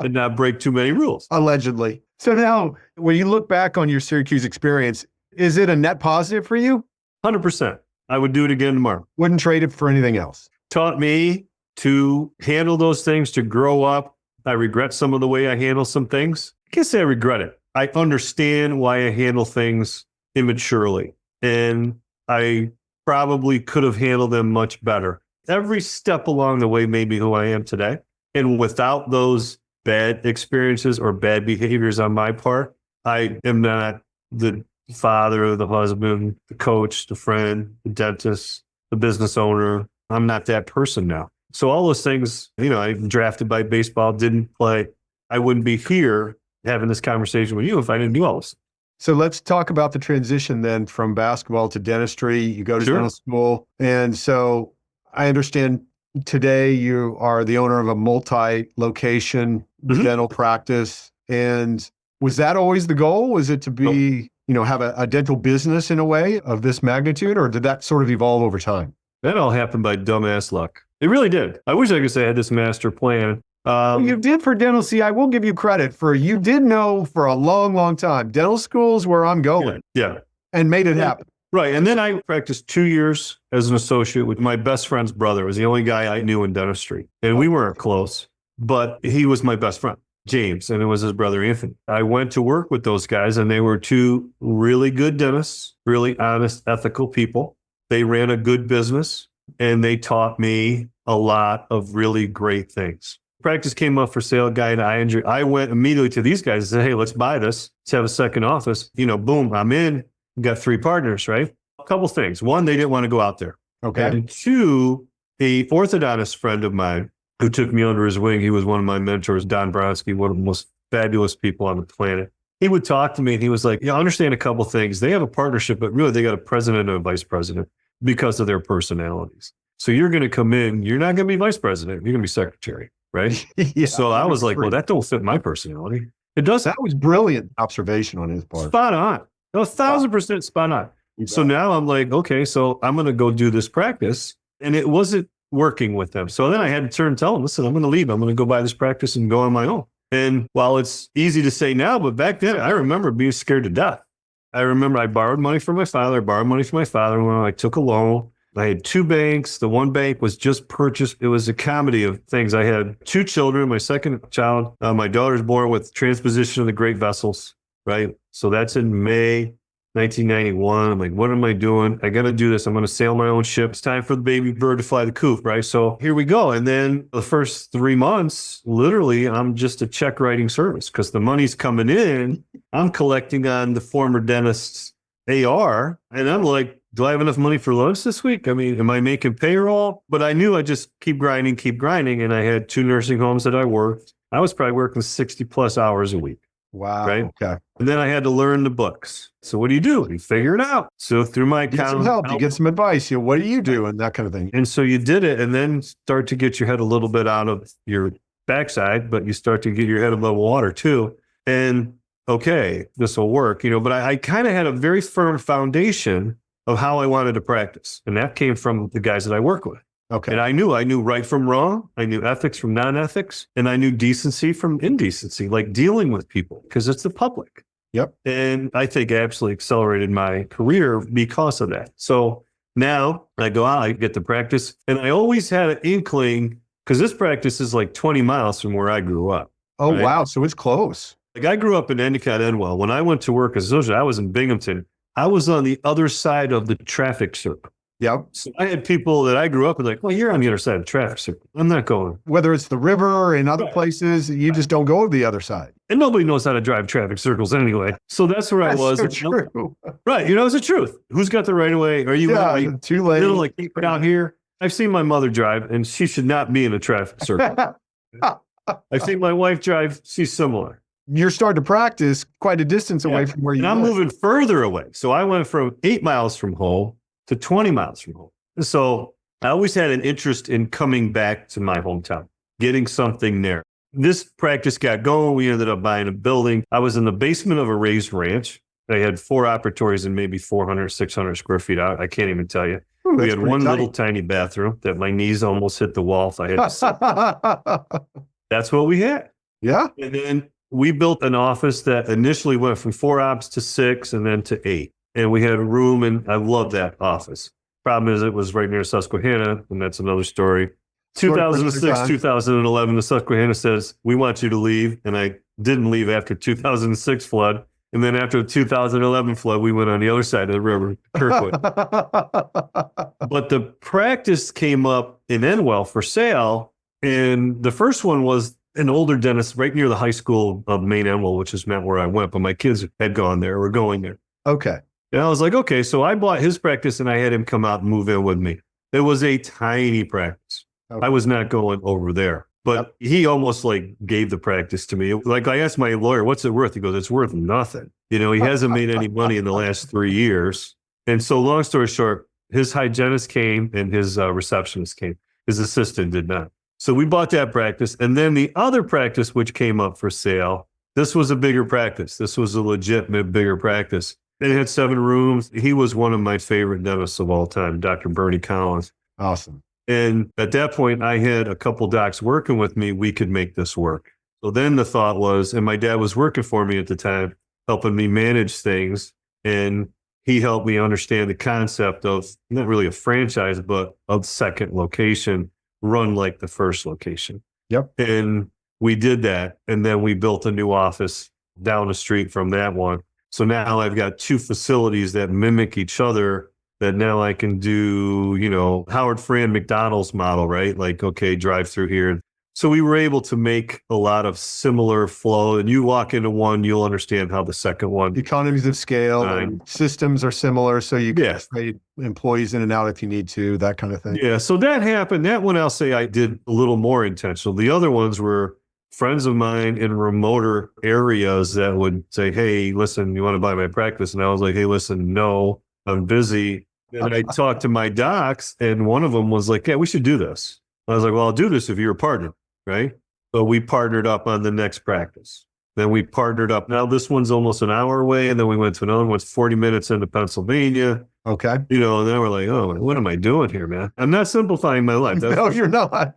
not break too many rules. Allegedly. So now, when you look back on your Syracuse experience, is it a net positive for you? 100%. I would do it again tomorrow. Wouldn't trade it for anything else. Taught me to handle those things, to grow up. I regret some of the way I handle some things. I can't say I regret it. I understand why I handle things immaturely. And I probably could have handled them much better. Every step along the way made me who I am today. And without those bad experiences or bad behaviors on my part, I am not the father, the husband, the coach, the friend, the dentist, the business owner. I'm not that person now. So all those things, I'm drafted by baseball, didn't play. I wouldn't be here having this conversation with you if I didn't do all this. So let's talk about the transition then from basketball to dentistry. You go to dental school. And so I understand today you are the owner of a multi-location dental practice. And was that always the goal? Was it to be, have a dental business in a way of this magnitude, or did that sort of evolve over time? That all happened by dumbass luck. It really did. I wish I could say I had this master plan. You did for dental. See, I will give you credit for you did know for a long, long time. Dental school is where I'm going. Yeah. And made it happen. Right. And then I practiced 2 years as an associate with my best friend's brother. It was the only guy I knew in dentistry. And we weren't close, but he was my best friend. James, and it was his brother Anthony. I went to work with those guys, and they were two really good dentists, really honest, ethical people. They ran a good business, and they taught me a lot of really great things. Practice came up for sale, guy, and I went immediately to these guys and said, hey, let's buy this. Let's have a second office. Boom, I'm in. Got 3 partners, right? A couple things. One, they didn't want to go out there. Okay. And 2, a orthodontist friend of mine who took me under his wing, he was one of my mentors, Don Bronsky, one of the most fabulous people on the planet. He would talk to me and he was like, I understand a couple things. They have a partnership, but really they got a president and a vice president because of their personalities. So you're going to come in, you're not going to be vice president, you're going to be secretary, right? Yeah, so I was like, well, that don't fit my personality. It does. That was brilliant observation on his part. Spot on. 1,000% spot on. So now I'm like, okay, so I'm going to go do this practice. And it wasn't working with them. So then I had to turn and tell them, listen, I'm going to leave. I'm going to go buy this practice and go on my own. And while it's easy to say now, but back then I remember being scared to death. I remember I borrowed money from my father. When I took a loan. I had 2 banks. The one bank was just purchased. It was a comedy of things. I had 2 children. My second child, my daughter's born with transposition of the great vessels, right? So that's in May 1991. I'm like, what am I doing? I got to do this. I'm going to sail my own ship. It's time for the baby bird to fly the coop, right? So here we go. And then the first 3 months, literally, I'm just a check writing service because the money's coming in. I'm collecting on the former dentist's AR. And I'm like, do I have enough money for lunch this week? I mean, am I making payroll? But I knew I just keep grinding. And I had 2 nursing homes that I worked. I was probably working 60 plus hours a week. Wow. Right. Okay. And then I had to learn the books. So what do? You figure it out. So through my You get account, some help. You get some advice. What do you do? And that kind of thing. and so you did it, and then start to get your head a little bit out of your backside, but you start to get your head above water too. And okay, this will work, But I kind of had a very firm foundation of how I wanted to practice, and that came from the guys that I work with. Okay. And I knew right from wrong. I knew ethics from non-ethics, and I knew decency from indecency, like dealing with people, because it's the public. Yep. And I think I absolutely accelerated my career because of that. So now I go out, I get to practice, and I always had an inkling, because this practice is like 20 miles from where I grew up. Oh, right? wow. So it's close. Like I grew up in Endicott, Enwell. When I went to work as a associate, I was in Binghamton. I was on the other side of the traffic circle. Yep. So I had people that I grew up with like, well, you're on the other side of the traffic circle. I'm not going. Whether it's the river or in other places, you just don't go to the other side. And nobody knows how to drive traffic circles anyway. So that's where I was. So true. Right. It's the truth. Who's got the right of way? Are you, too late. like keep it out here? I've seen my mother drive, and she should not be in a traffic circle. I've seen my wife drive. She's similar. You're starting to practice quite a distance away from where you And I'm live. moving further away. So I went from 8 miles from home to 20 miles from home. So I always had an interest in coming back to my hometown, getting something there. This practice got going. We ended up buying a building. I was in the basement of a raised ranch. I had 4 operatories and maybe 400, 600 square feet out. I can't even tell you. Ooh, We that's had pretty one tight. little tiny bathroom that my knees almost hit the wall. So I had to sit. That's what we had. Yeah. And then we built an office that initially went from 4 ops to 6 and then to 8. And we had a room, and I loved that office. Problem is, it was right near Susquehanna, and that's another story. 2006, 2011, the Susquehanna says, we want you to leave. And I didn't leave after 2006 flood. And then after the 2011 flood, we went on the other side of the river, Kirkwood. But the practice came up in Enwell for sale. And the first one was an older dentist right near the high school of Maine Enwell, which is not where I went, but my kids had gone there, were going there. Okay. And I was like, okay, so I bought his practice and I had him come out and move in with me. It was a tiny practice. Okay. I was not going over there, but he almost like gave the practice to me. Like I asked my lawyer, what's it worth? He goes, it's worth nothing. He hasn't made any money in the last 3 years. And so long story short, his hygienist came and his receptionist came. His assistant did not. So we bought that practice. And then the other practice, which came up for sale, this was a bigger practice. This was a legitimate bigger practice. It had 7 rooms. He was one of my favorite dentists of all time, Dr. Bernie Collins. Awesome. And at that point, I had a couple docs working with me. We could make this work. So then the thought was, and my dad was working for me at the time, helping me manage things. And he helped me understand the concept of not really a franchise, but of second location run like the first location. Yep. And we did that. And then we built a new office down the street from that one. So now I've got two facilities that mimic each other, that now I can do, Howard Fran McDonald's model, right? Like, okay, drive through here. So we were able to make a lot of similar flow. And you walk into one, you'll understand how the second one. Economies of scale, and systems are similar. So you can trade employees in and out if you need to, that kind of thing. Yeah. So that happened. That one I'll say I did a little more intentional. The other ones were friends of mine in remoter areas that would say, hey, listen, you want to buy my practice? And I was like, hey, listen, no, I'm busy. And I talked to my docs, and one of them was like, yeah, we should do this. I was like, well, I'll do this if you're a partner, right? So we partnered up on the next practice. Then we partnered up. Now this one's almost an hour away. And then we went to another one, it's 40 minutes into Pennsylvania. Okay. And then we're like, oh, what am I doing here, man? I'm not simplifying my life. No, you're not.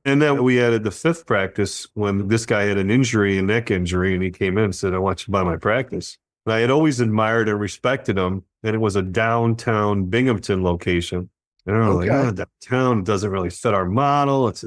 And then we added the fifth practice when this guy had an injury, a neck injury, and he came in and said, I want you to buy my practice. And I had always admired and respected him. And it was a downtown Binghamton location. And I was like, oh, downtown doesn't really fit our model. It's,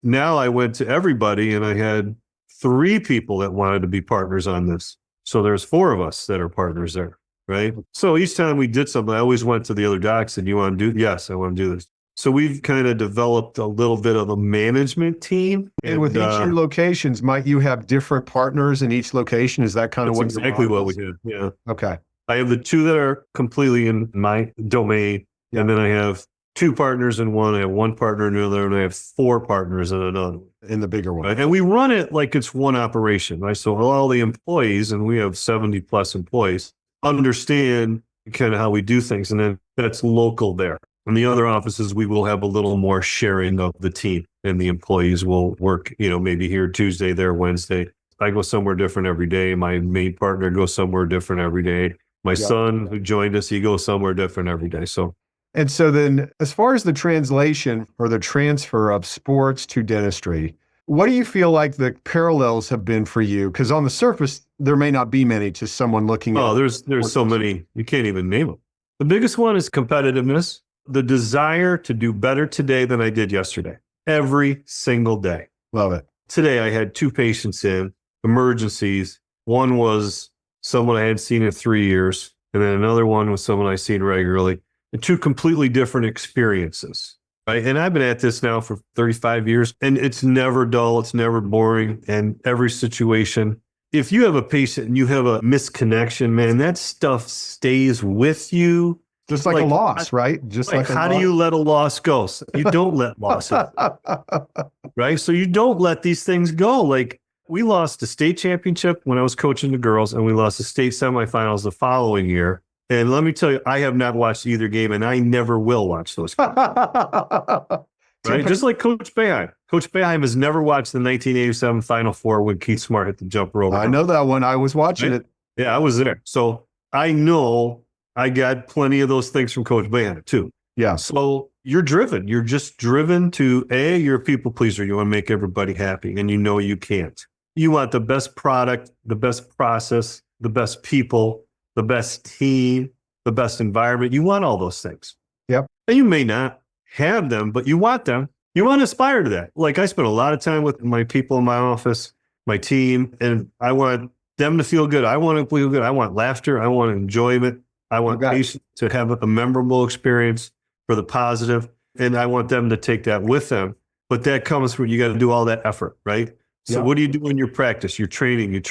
Now I went to everybody, and I had 3 people that wanted to be partners on this. So there's 4 of us that are partners there, right? So each time we did something, I always went to the other docs and, you want to do? Yes, I want to do this. So we've kind of developed a little bit of a management team. And with each of your locations, might you have different partners in each location? Is that kind of what exactly what we did? Yeah. Okay. I have the 2 that are completely in my domain. Yeah. And then I have 2 partners in one. I have 1 partner in another, and I have 4 partners in another. In the bigger one. Right? And we run it like it's one operation, right? So all the employees, and we have 70 plus employees, understand kind of how we do things. And then that's local there. In the other offices, we will have a little more sharing of the team, and the employees will work, maybe here Tuesday, there Wednesday. I go somewhere different every day. My main partner goes somewhere different every day. My son who joined us, he goes somewhere different every day. And so then, as far as the translation or the transfer of sports to dentistry, what do you feel like the parallels have been for you? Because on the surface, there may not be many to someone looking at. Oh, there's so many. You can't even name them. The biggest one is competitiveness, the desire to do better today than I did yesterday, every single day. Love it. Today, I had 2 patients in emergencies. One was someone I hadn't seen in 3 years, and then another one was someone I seen regularly. And 2 completely different experiences, right? And I've been at this now for 35 years, and it's never dull. It's never boring. And every situation, if you have a patient and you have a misconnection, man, that stuff stays with you. Just like a loss, right? Just like how do you let a loss go? You don't let losses, right? So you don't let these things go. Like, we lost the state championship when I was coaching the girls, and we lost the state semifinals the following year. And let me tell you, I have not watched either game, and I never will watch those games. Right? Just like Coach Boeheim. Coach Boeheim has never watched the 1987 Final Four when Keith Smart hit the jumper over. I know that one. I was watching it. Yeah, I was there. So I know I got plenty of those things from Coach Boeheim too. Yeah. So you're driven. You're just driven to, you're a people pleaser. You want to make everybody happy, and you know you can't. You want the best product, the best process, the best people, the best team, the best environment. You want all those things. Yep. And you may not have them, but you want them. You want to aspire to that. Like, I spend a lot of time with my people in my office, my team, and I want them to feel good. I want to feel good. I want laughter. I want enjoyment. I want patients to have a memorable experience for the positive, and I want them to take that with them. But that comes when you got to do all that effort, right? So what do you do in your practice? You're training.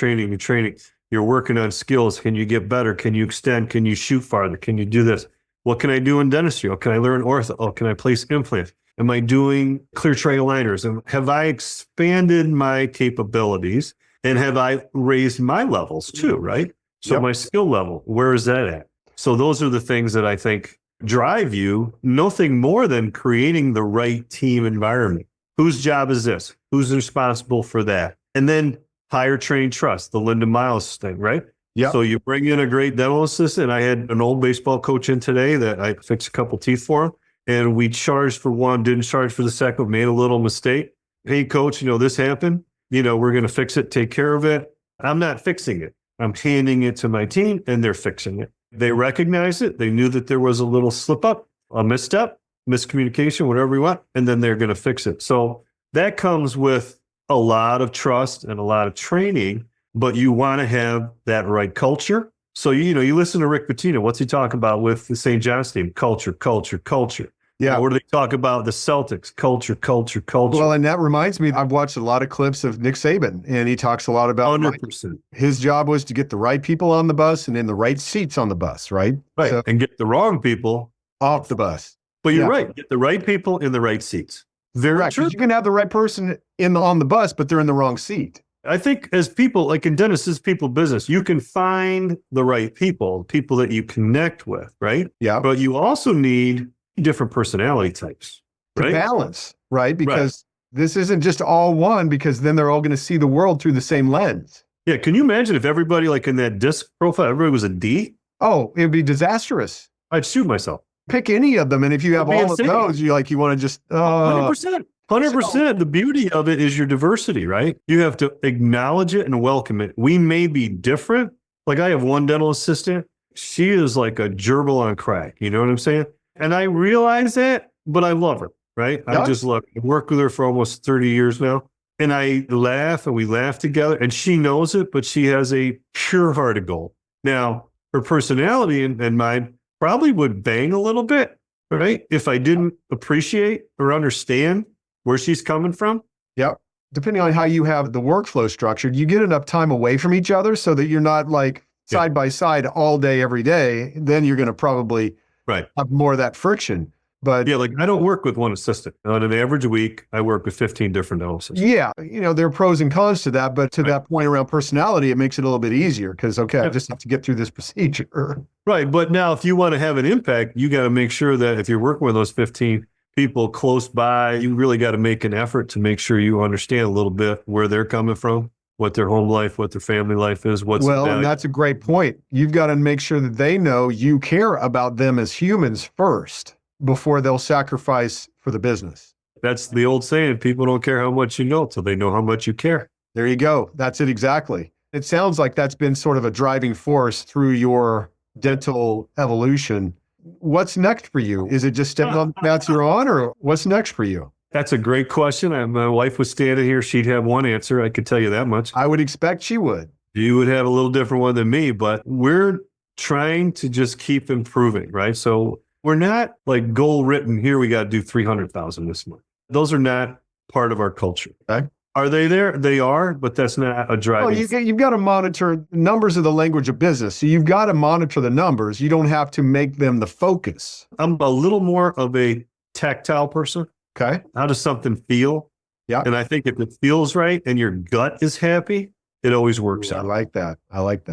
You're working on skills. Can you get better? Can you extend? Can you shoot farther? Can you do this? What can I do in dentistry? Oh, can I learn ortho? Oh, can I place implants? Am I doing clear tray aligners? And have I expanded my capabilities? And have I raised my levels too, right? So my skill level, where is that at? So those are the things that I think drive you, nothing more than creating the right team environment. Whose job is this? Who's responsible for that? And then hire, train, trust, the Linda Miles thing, right? Yeah. So you bring in a great dental assistant. I had an old baseball coach in today that I fixed a couple teeth for him, and we charged for one, didn't charge for the second, made a little mistake. Hey, coach, this happened. We're going to fix it, take care of it. I'm not fixing it. I'm handing it to my team, and they're fixing it. They recognized it. They knew that there was a little slip up, a misstep, miscommunication, whatever you want, and then they're going to fix it. So that comes with a lot of trust and a lot of training, but you want to have that right culture. So, you listen to Rick Pitino. What's he talking about with the St. John's team? Culture, culture, culture. Yeah. What do they talk about? The Celtics, culture, culture, culture. Well, and that reminds me, I've watched a lot of clips of Nick Saban, and he talks a lot about 100%. His job was to get the right people on the bus and in the right seats on the bus, right? Right. So, and get the wrong people off the bus. But you're right. Get the right people in the right seats. Very Correct. true. You can have the right person on the bus, but they're in the wrong seat. I think as people, like in dentists, it's people business. You can find the right people that you connect with, right? Yeah. But you also need different personality types, right? To balance, right? Because this isn't just all one, because then they're all going to see the world through the same lens. Yeah. Can you imagine if everybody, like in that disc profile, everybody was a D? Oh, it'd be disastrous. I'd shoot myself. Pick any of them, and if you have all insane. of those, you want to just 100%. 100%. The beauty of it is your diversity, right? You have to acknowledge it and welcome it. We may be different. Like I have one dental assistant. She is like a gerbil on crack. You know what I'm saying? And I realize that, but I love her, right? Yeah. I just love her. I've worked with her for almost 30 years now. And I laugh and we laugh together, and she knows it, but she has a pure-hearted goal. Now, her personality and mine probably would bang a little bit, right? If I didn't appreciate or understand where she's coming from. Yep. Depending on how you have the workflow structured, you get enough time away from each other so that you're not like side by side all day, every day. Then you're going to probably have more of that friction. But yeah, like I don't work with one assistant. On an average week, I work with 15 different dental assistants. Yeah. There are pros and cons to that. But to that point around personality, it makes it a little bit easier because, I just have to get through this procedure. Right. But now if you want to have an impact, you got to make sure that if you're working with those 15 people close by, you really got to make an effort to make sure you understand a little bit where they're coming from, what their home life, what their family life is, and that's a great point. You've got to make sure that they know you care about them as humans first before they'll sacrifice for the business. That's the old saying, people don't care how much you know till they know how much you care. There you go. That's it exactly. It sounds like that's been sort of a driving force through your dental evolution. What's next for you? Is it just staying on the path you're on, or what's next for you? That's a great question. My wife was standing here. She'd have one answer. I could tell you that much. I would expect she would. You would have a little different one than me, but we're trying to just keep improving, right? So we're not like goal written here. We got to do 300,000 this month. Those are not part of our culture. Okay. Are they there? They are, but that's not a driving. You've got to monitor numbers of the language of business. So you've got to monitor the numbers. You don't have to make them the focus. I'm a little more of a tactile person. Okay. How does something feel? Yeah. And I think if it feels right and your gut is happy, it always works out. I like that.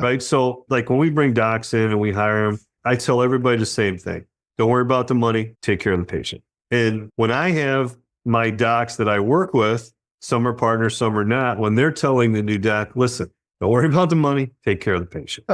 Right. So like when we bring docs in and we hire them, I tell everybody the same thing. Don't worry about the money. Take care of the patient. And when I have my docs that I work with, some are partners, some are not. When they're telling the new doc, listen, don't worry about the money, take care of the patient.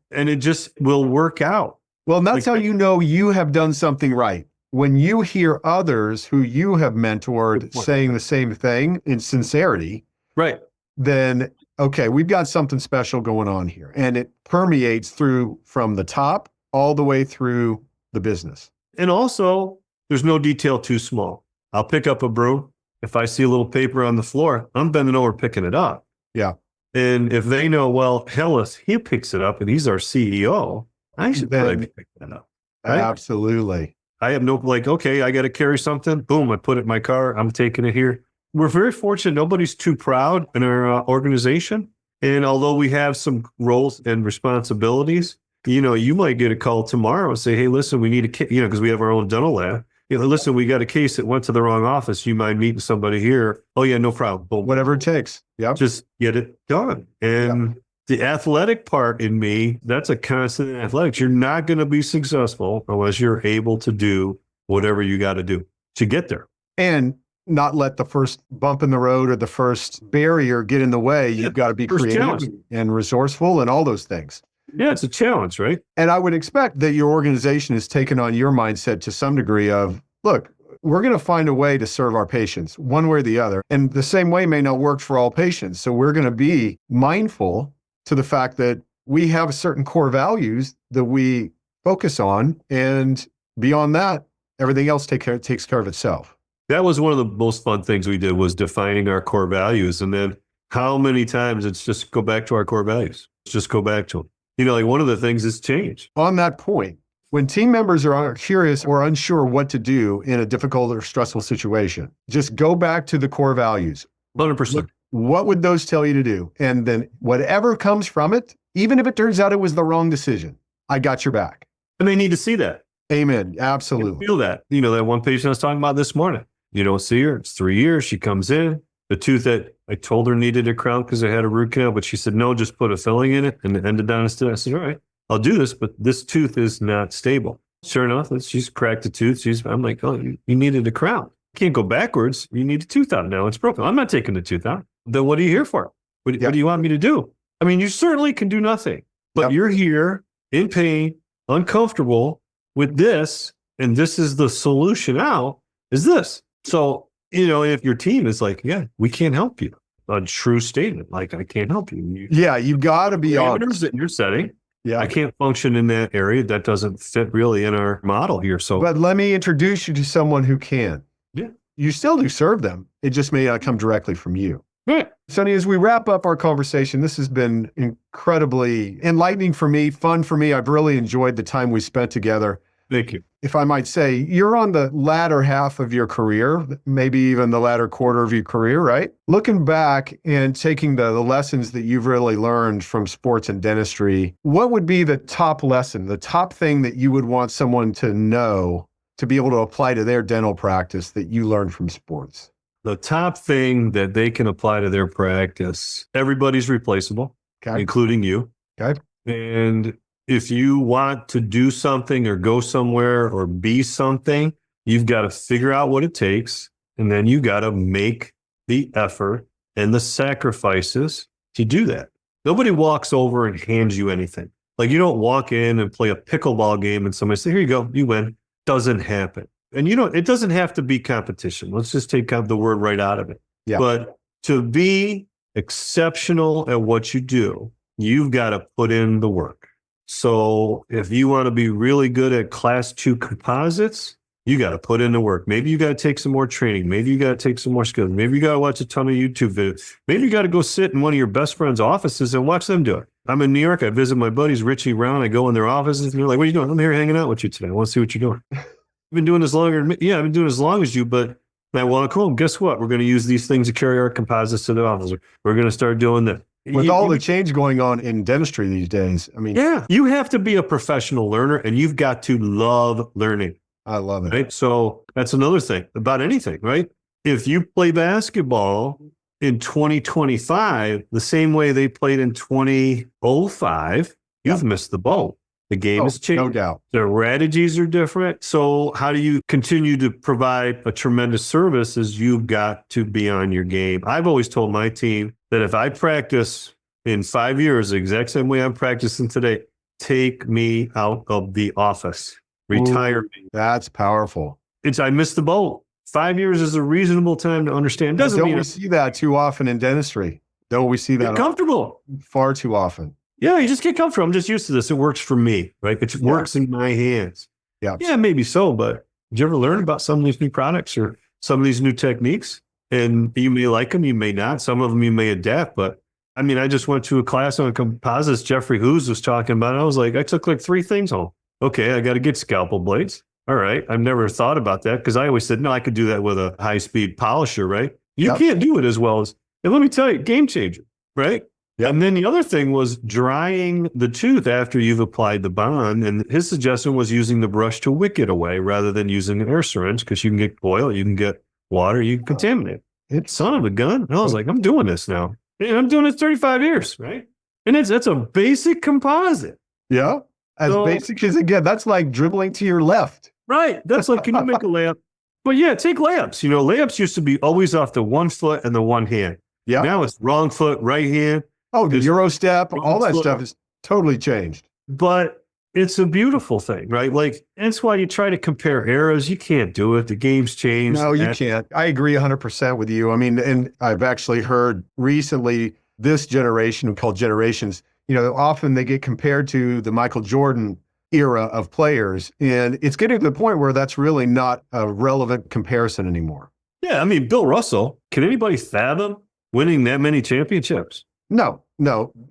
And it just will work out. Well, and that's how you know you have done something right. When you hear others who you have mentored saying the same thing in sincerity, right? Then, okay, we've got something special going on here. And it permeates through from the top all the way through the business. And also, there's no detail too small. I'll pick up a broom. If I see a little paper on the floor, I'm bending over picking it up. Yeah. And if they know, well, Hellas, he picks it up and he's our CEO, I should probably be picking it up. Right? Absolutely. I have no, okay, I got to carry something. Boom, I put it in my car. I'm taking it here. We're very fortunate. Nobody's too proud in our organization. And although we have some roles and responsibilities, you might get a call tomorrow and say, hey, listen, we need a kit, because we have our own dental lab. Listen, we got a case that went to the wrong office. You mind meeting somebody here? Oh, yeah, no problem. Boom. Whatever it takes. Yeah. Just get it done. And the athletic part in me, that's a constant in athletics. You're not going to be successful unless you're able to do whatever you got to do to get there. And not let the first bump in the road or the first barrier get in the way. You've got to be creative and resourceful and all those things. Yeah, it's a challenge, right? And I would expect that your organization has taken on your mindset to some degree of, look, we're going to find a way to serve our patients one way or the other. And the same way may not work for all patients. So we're going to be mindful to the fact that we have certain core values that we focus on. And beyond that, everything else takes care of itself. That was one of the most fun things we did, was defining our core values. And then how many times it's just go back to our core values. Just go back to them. Like one of the things is change. On that point, when team members are curious or unsure what to do in a difficult or stressful situation, just go back to the core values. 100%. What would those tell you to do? And then whatever comes from it, even if it turns out it was the wrong decision, I got your back. And they need to see that. Amen. Absolutely. Feel that. That one patient I was talking about this morning. You don't see her. It's 3 years. She comes in. The tooth that I told her needed a crown because I had a root canal, but she said, no, just put a filling in it and the endodontist. I said, all right, I'll do this, but this tooth is not stable. Sure enough, she's cracked a tooth. I'm like, oh, you needed a crown. You can't go backwards. You need a tooth out now. It's broken. I'm not taking the tooth out. Then what are you here for? What do you want me to do? I mean, you certainly can do nothing, but you're here in pain, uncomfortable with this, and this is the solution out, is this. So, if your team is like, yeah, we can't help you. A true statement, like, I can't help you. You've got to be honest. That you're setting. Yeah. I can't function in that area. That doesn't fit really in our model here. So, but let me introduce you to someone who can. Yeah. You still do serve them. It just may not come directly from you. Right. Sonny, as we wrap up our conversation, this has been incredibly enlightening for me, fun for me. I've really enjoyed the time we spent together. Thank you. If I might say, you're on the latter half of your career, maybe even the latter quarter of your career, right? Looking back and taking the lessons that you've really learned from sports and dentistry, what would be the top lesson, the top thing that you would want someone to know to be able to apply to their dental practice that you learned from sports? The top thing that they can apply to their practice, everybody's replaceable, including you. Okay. And if you want to do something or go somewhere or be something, you've got to figure out what it takes. And then you got to make the effort and the sacrifices to do that. Nobody walks over and hands you anything. Like, you don't walk in and play a pickleball game and somebody say, here you go, you win. Doesn't happen. And it doesn't have to be competition. Let's just take the word right out of it. Yeah. But to be exceptional at what you do, you've got to put in the work. So if you want to be really good at class 2 composites, you got to put in the work. Maybe you got to take some more training. Maybe you got to take some more skills. Maybe you got to watch a ton of YouTube videos. Maybe you got to go sit in one of your best friend's offices and watch them do it. I'm in New York. I visit my buddies, Richie Brown. I go in their offices and they're like, what are you doing? I'm here hanging out with you today. I want to see what you're doing. I've been doing this longer. Yeah, I've been doing as long as you, but I want to cool. Guess what? We're going to use these things to carry our composites to the office. We're going to start doing that. With all the change going on in dentistry these days, I mean, yeah, you have to be a professional learner and you've got to love learning. I love it. Right? So that's another thing about anything, right? If you play basketball in 2025, the same way they played in 2005, you've missed the boat. The game has changed. No doubt. The strategies are different. So how do you continue to provide a tremendous service is you've got to be on your game. I've always told my team that if I practice in 5 years, the exact same way I'm practicing today, take me out of the office. Retire me. That's powerful. I missed the boat. 5 years is a reasonable time to understand. Doesn't mean we see that too often in dentistry? Don't we see that? Get comfortable. Far too often. Yeah, you just get comfortable. I'm just used to this. It works for me, right? It works in my hands. Yeah. Yeah, maybe so. But did you ever learn about some of these new products or some of these new techniques? And you may like them, you may not. Some of them you may adapt. But I mean, I just went to a class on composites. Jeffrey Hoos was talking about it. I was like, I took like 3 things home. Okay, I got to get scalpel blades. All right. I've never thought about that because I always said, no, I could do that with a high-speed polisher, right? You can't do it as well as, and let me tell you, game changer, right? Yep. And then the other thing was drying the tooth after you've applied the bond. And his suggestion was using the brush to wick it away rather than using an air syringe because you can get oil, you can get water, you can contaminate. It's son of a gun. And I was like, I'm doing this now. And I'm doing it 35 years, right? And that's a basic composite. Yeah. As basic as it gets. That's like dribbling to your left. Right. That's like, can you make a layup? But yeah, take layups. Layups used to be always off the one foot and the one hand. Yeah. Now it's wrong foot, right hand. Oh, the Euro step, all that stuff has totally changed. But it's a beautiful thing, right? Like, that's why you try to compare eras. You can't do it. The game's changed. No, you can't. I agree 100% with you. I mean, and I've actually heard recently this generation called generations, often they get compared to the Michael Jordan era of players. And it's getting to the point where that's really not a relevant comparison anymore. Yeah, I mean, Bill Russell, can anybody fathom winning that many championships? No.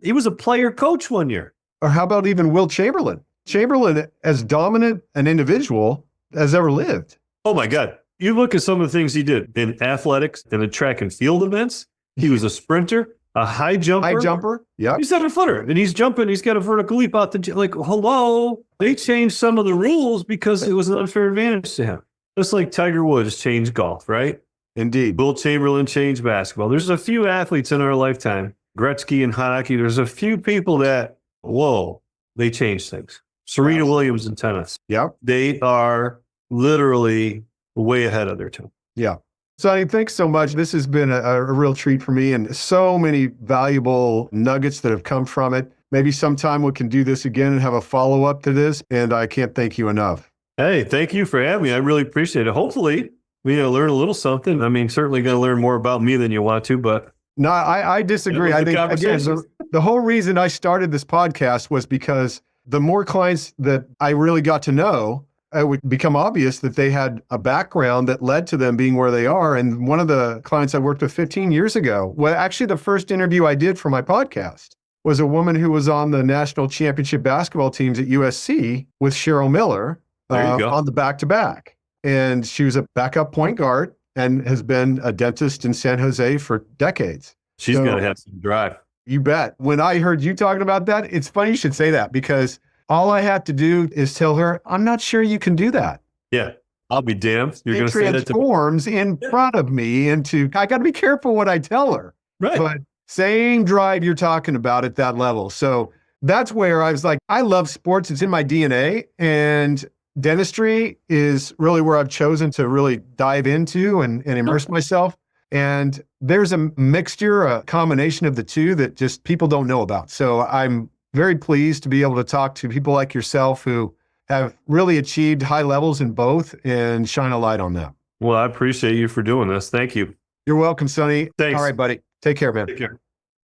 He was a player coach one year. Or how about even Will Chamberlain? Chamberlain, as dominant an individual as ever lived. Oh my God. You look at some of the things he did in athletics and in track and field events. He was a sprinter, a high jumper. Yeah. He's 7-footer and he's jumping. He's got a vertical leap out the, like, hello. They changed some of the rules because it was an unfair advantage to him. Just like Tiger Woods changed golf, right? Indeed. Will Chamberlain changed basketball. There's a few athletes in our lifetime, Gretzky in hockey. There's a few people that, whoa, they changed things. Serena Williams in tennis. Yeah. They are literally way ahead of their time. Yeah. Sonny, thanks so much. This has been a real treat for me and so many valuable nuggets that have come from it. Maybe sometime we can do this again and have a follow-up to this. And I can't thank you enough. Hey, thank you for having me. I really appreciate it. Hopefully, we learn a little something. I mean, certainly going to learn more about me than you want to, but. No, I disagree. I think, again, the whole reason I started this podcast was because the more clients that I really got to know, it would become obvious that they had a background that led to them being where they are. And one of the clients I worked with 15 years ago, well, actually the first interview I did for my podcast was a woman who was on the national championship basketball teams at USC with Cheryl Miller on the back-to-back. And she was a backup point guard and has been a dentist in San Jose for decades. She's got to have some drive. You bet. When I heard you talking about that, it's funny you should say that because all I have to do is tell her, I'm not sure you can do that. Yeah, I'll be damned. You're going to say that to me. It transforms in front of me into, I got to be careful what I tell her. Right. But same drive you're talking about at that level. So that's where I was like, I love sports. It's in my DNA. And dentistry is really where I've chosen to really dive into and immerse myself. And there's a mixture, a combination of the two that just people don't know about. So I'm very pleased to be able to talk to people like yourself who have really achieved high levels in both and shine a light on that. Well, I appreciate you for doing this. Thank you. You're welcome, Sonny. Thanks. All right, buddy. Take care, man. Take care.